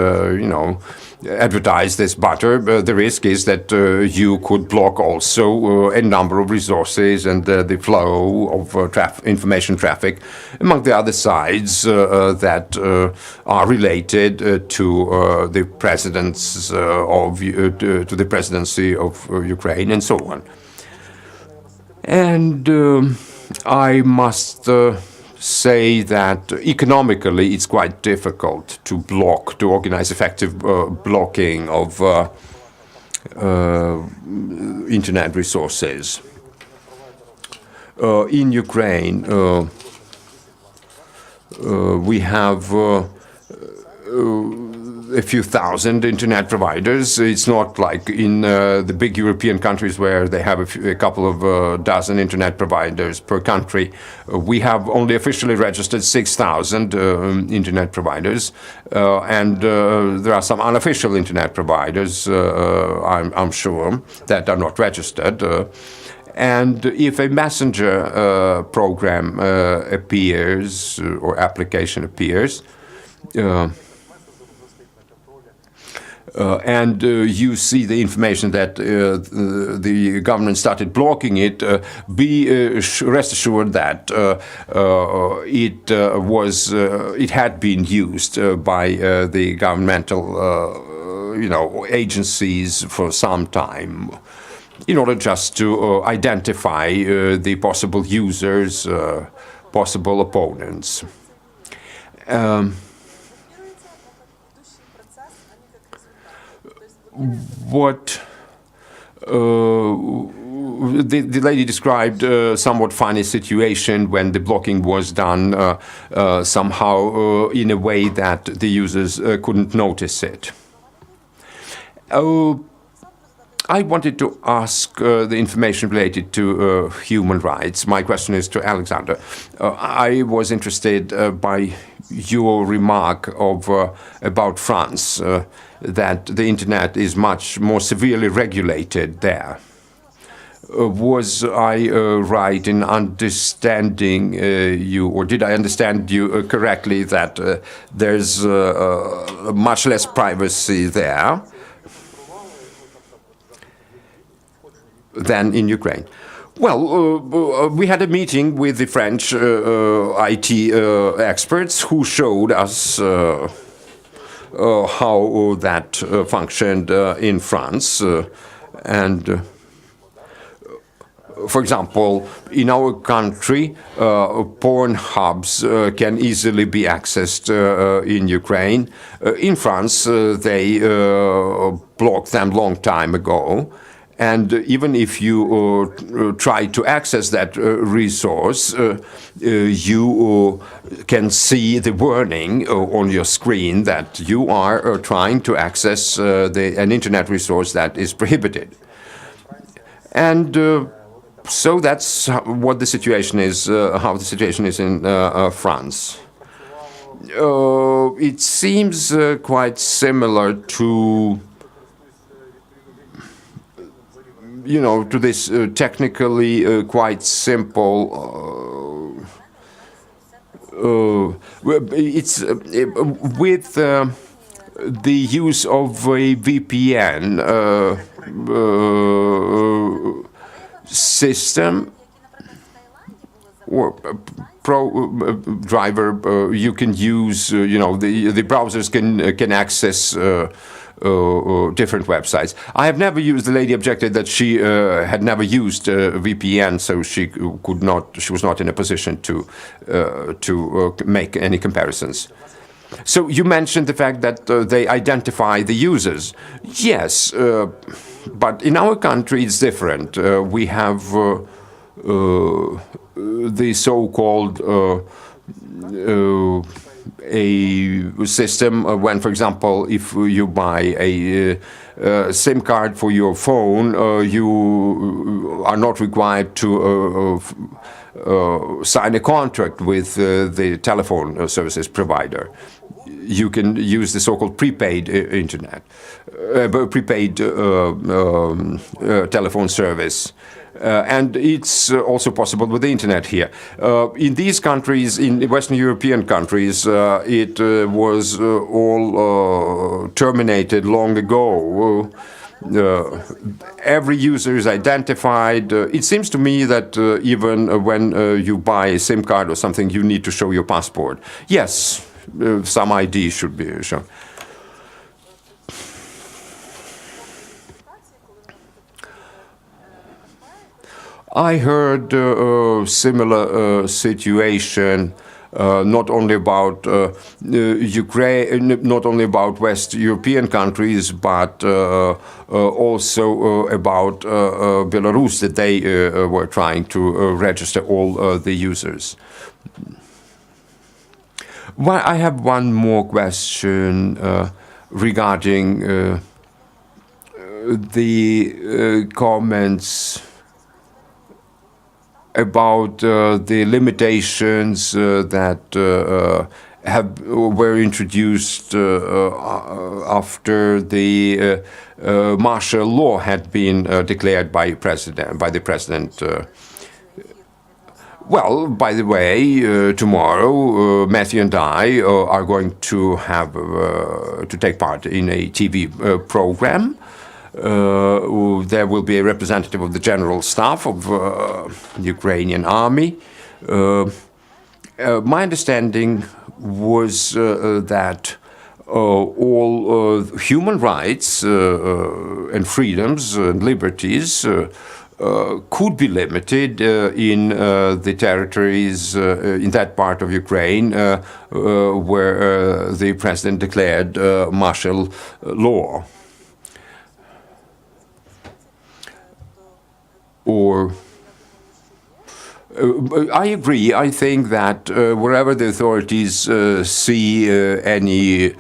A: advertise this barter, the risk is that you could block also a number of resources and the flow of information traffic among the other sides that are related to the presidents to the presidency of Ukraine and so on. And I must say that economically it's quite difficult to organize effective blocking of internet resources. In Ukraine, we have a few thousand internet providers. It's not like in the big European countries where they have a couple of dozen internet providers per country. We have only officially registered 6,000 internet providers, and there are some unofficial internet providers, I'm sure, that are not registered. And if a messenger program appears or application appears, and you see the information that the government started blocking it, rest assured that it had been used by the governmental agencies for some time, in order just to identify the possible users, possible opponents. What the lady described a somewhat funny situation when the blocking was done somehow in a way that the users couldn't notice it. I wanted to ask the information related to human rights. My question is to Oleksandr. I was interested by your remark about France, that the internet is much more severely regulated there. Was I right in understanding you, or did I understand you correctly, that there's much less privacy there than in Ukraine? Well, we had a meeting with the French IT experts who showed us how that functioned in France. For example, in our country, porn hubs can easily be accessed in Ukraine. In France, they blocked them long time ago. And even if you try to access that resource, you can see the warning on your screen that you are trying to access an internet resource that is prohibited. And so that's what the situation is, how the situation is in France. It seems quite similar to to this technically quite simple. It's with the use of a VPN system or driver. You can use, the browsers can access different websites. I have never used. The lady objected that she had never used VPN, so she was not in a position to make any comparisons. So you mentioned the fact that they identify the users. Yes, but in our country it's different. We have the so-called a system when, for example, if you buy a SIM card for your phone, you are not required to sign a contract with the telephone services provider. You can use the so-called prepaid internet, prepaid telephone service. And it's also possible with the internet here. In these countries, in Western European countries, it was all terminated long ago. Every user is identified. It seems to me that even when you buy a SIM card or something, you need to show your passport. Yes, some ID should be shown. I heard a similar situation, not only about Ukraine, not only about West European countries, but also about Belarus, that they were trying to register all the users. Well, I have one more question regarding the comments about the limitations that were introduced after the martial law had been declared by the president. Well, by the way, tomorrow Matthew and I are going to have to take part in a TV program. There will be a representative of the General Staff of the Ukrainian Army. My understanding was that all human rights and freedoms and liberties could be limited in the territories in that part of Ukraine where the president declared martial law. Or I agree. I think that wherever the authorities see any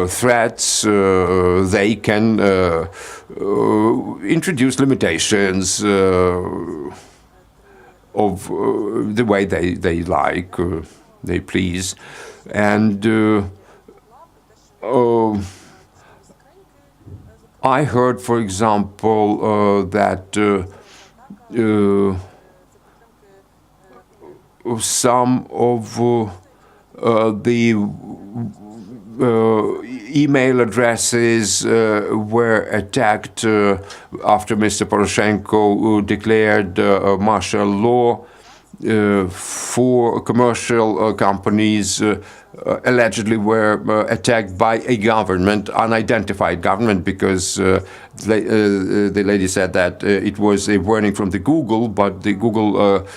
A: threats, they can introduce limitations of the way they like, they please. And I heard, for example, that some of the email addresses were attacked after Mr. Poroshenko declared martial law. Four commercial companies allegedly were attacked by a government, unidentified government, because the lady said that it was a warning from the Google, but the Google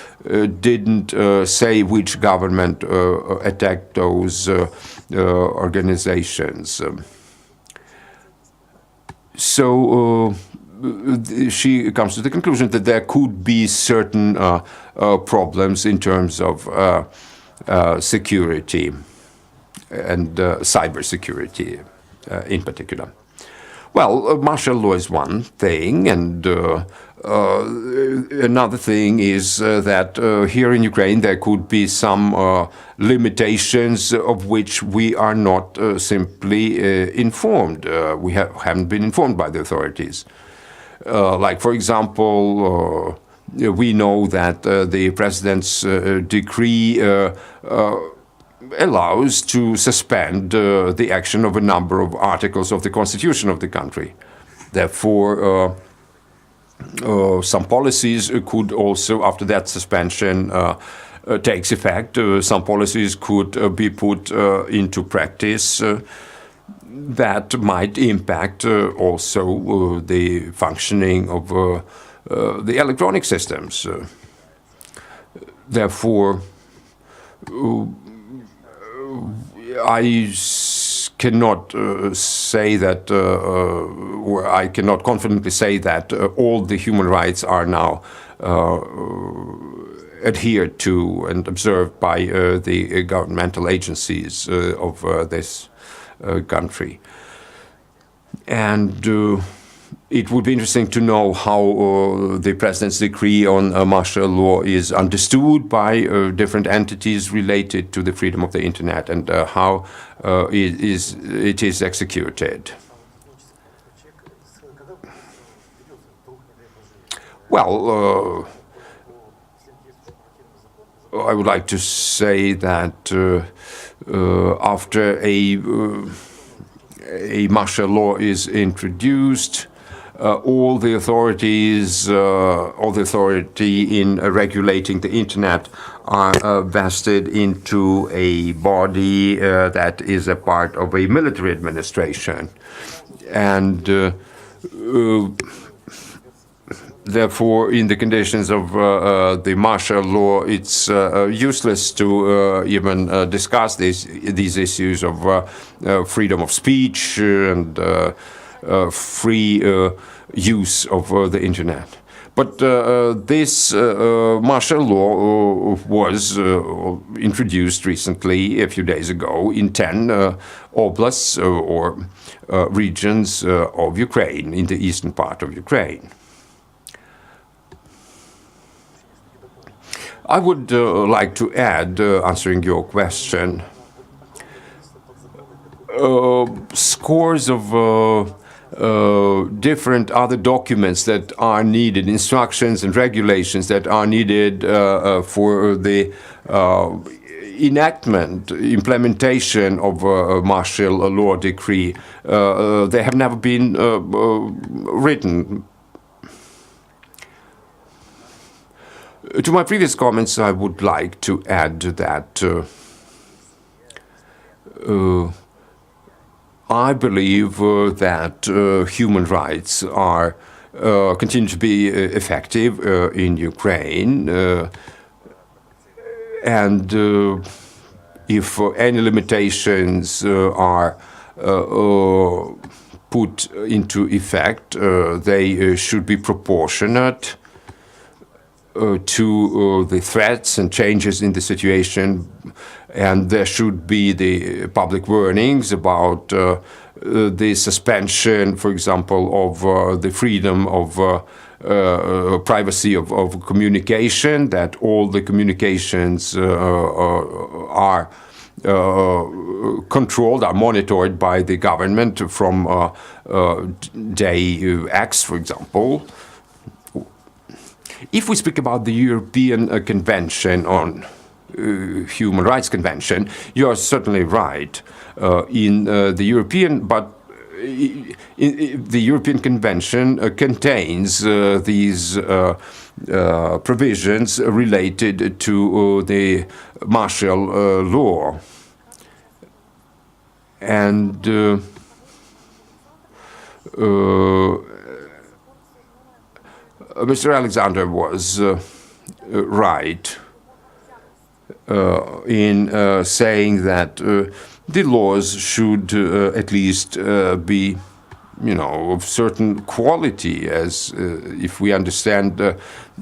A: didn't say which government attacked those organizations. So she comes to the conclusion that there could be certain problems in terms of security and cybersecurity in particular. Well, martial law is one thing, and another thing is that here in Ukraine there could be some limitations of which we are not simply informed. We haven't been informed by the authorities. Like, for example, we know that the president's decree allows to suspend the action of a number of articles of the constitution of the country. Therefore, some policies could also, after that suspension takes effect, some policies could be put into practice that might impact also the functioning of the electronic systems. Therefore, I cannot say that, or I cannot confidently say that all the human rights are now adhered to and observed by the governmental agencies of this country. And it would be interesting to know how the president's decree on martial law is understood by different entities related to the freedom of the internet, and how it is executed. Well, I would like to say that after a martial law is introduced, all the authority in regulating the internet are vested into a body that is a part of a military administration, and therefore, in the conditions of the martial law, it's useless to even discuss these issues of freedom of speech and free use of the internet. But this martial law was introduced recently, a few days ago, in 10 oblasts or regions of Ukraine, in the eastern part of Ukraine. I would like to add, answering your question, scores of different other documents that are needed, instructions and regulations that are needed for the implementation of martial law decree. They have never been written. To my previous comments, I would like to add that I believe that human rights are continue to be effective in Ukraine, and if any limitations are put into effect, they should be proportionate to the threats and changes in the situation, and there should be the public warnings about the suspension, for example, of the freedom of privacy of communication, that all the communications are controlled, are monitored by the government from day X, for example. If we speak about the European Convention on Human Rights Convention, you are certainly right. In the European Convention contains these provisions related to the martial law, and Mr. Oleksandr was right in saying that the laws should at least be, of certain quality, as if we understand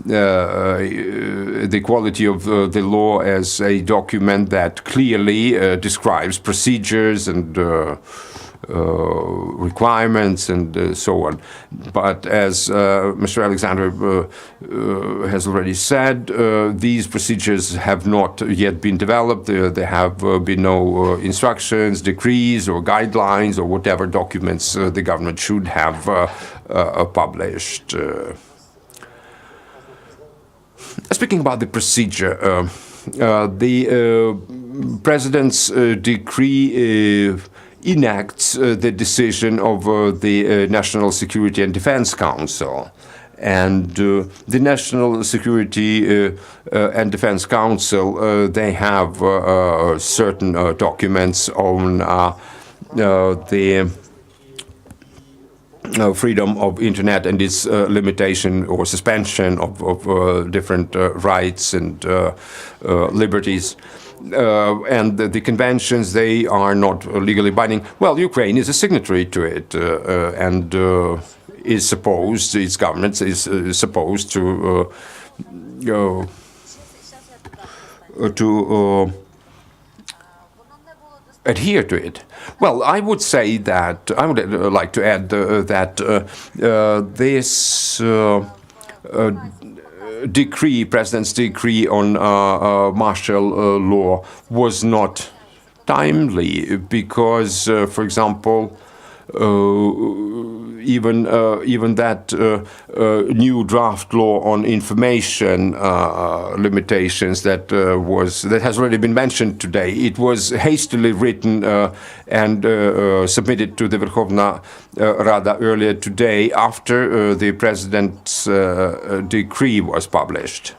A: the quality of the law as a document that clearly describes procedures and requirements and so on. But as Mr. Oleksandr has already said, these procedures have not yet been developed. There have been no instructions, decrees, or guidelines, or whatever documents the government should have published. Speaking about the procedure, the President's decree enacts the decision of the National Security and Defense Council. And the National Security and Defense Council, they have certain documents on the freedom of internet and its limitation or suspension of different rights and liberties. And the conventions, they are not legally binding. Well, Ukraine is a signatory to it, and is supposed, its government is supposed to adhere to it. Well, I would say that, I would like to add that this decree, President's decree on martial law, was not timely because, for example, even that new draft law on information limitations that has already been mentioned today, it was hastily written and submitted to the Verkhovna Rada earlier today after the President's decree was published.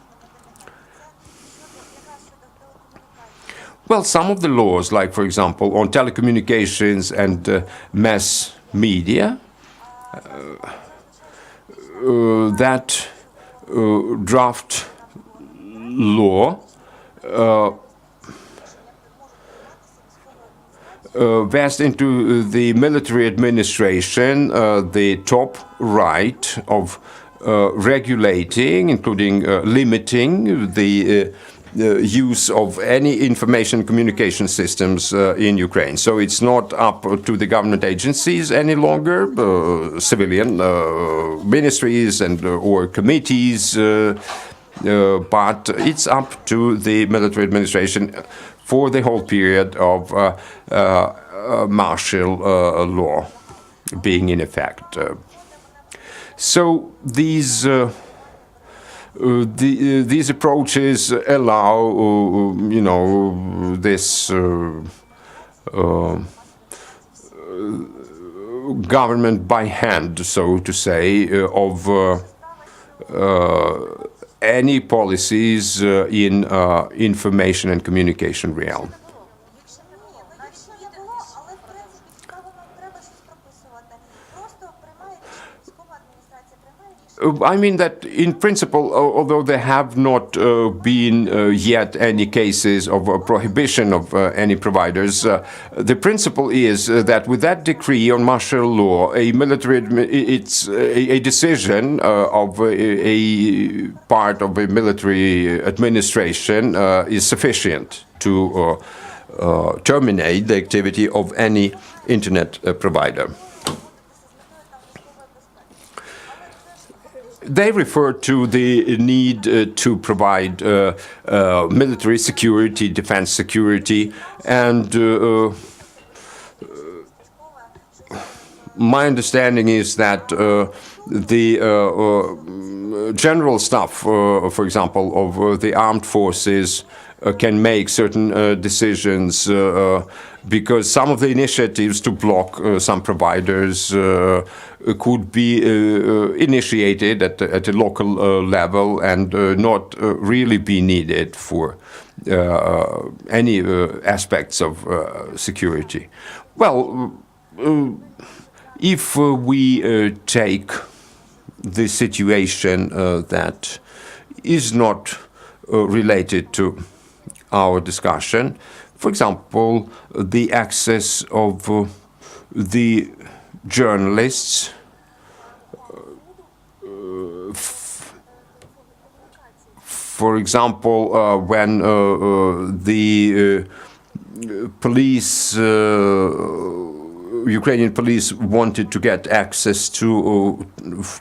A: Well, some of the laws, like, for example, on telecommunications and mass media, that draft law vests into the military administration the top right of regulating, including limiting the use of any information communication systems in Ukraine. So it's not up to the government agencies any longer, civilian ministries and or committees but it's up to the military administration for the whole period of martial law being in effect. So these approaches allow, this government by hand, so to say, of any policies in information and communication realm. I mean that in principle, although there have not been yet any cases of prohibition of any providers, the principle is that with that decree on martial law, it's a decision of a part of a military administration is sufficient to terminate the activity of any internet provider. They refer to the need to provide military security, defense security, and my understanding is that the general staff, for example, of the armed forces can make certain decisions because some of the initiatives to block some providers could be initiated at a local level and not really be needed for any aspects of security. Well, if we take the situation that is not related to our discussion, for example, the access of the journalists for example, when the police, Ukrainian police wanted to get access to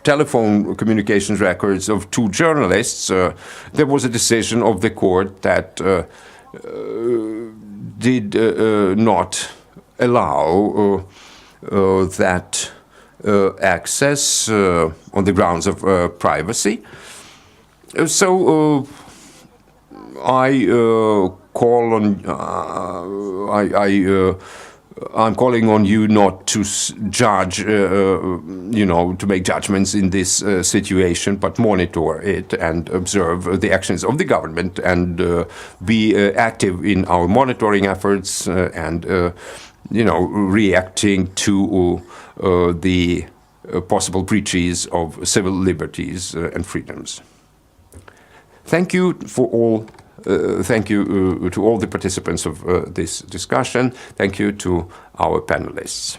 A: telephone communications records of two journalists, there was a decision of the court that did not allow that access on the grounds of privacy. So I call on I'm calling on you not to judge, to make judgments in this situation, but monitor it and observe the actions of the government and be active in our monitoring efforts and, reacting to the possible breaches of civil liberties and freedoms. Thank you for all. Thank you to all the participants of this discussion. Thank you to our panelists.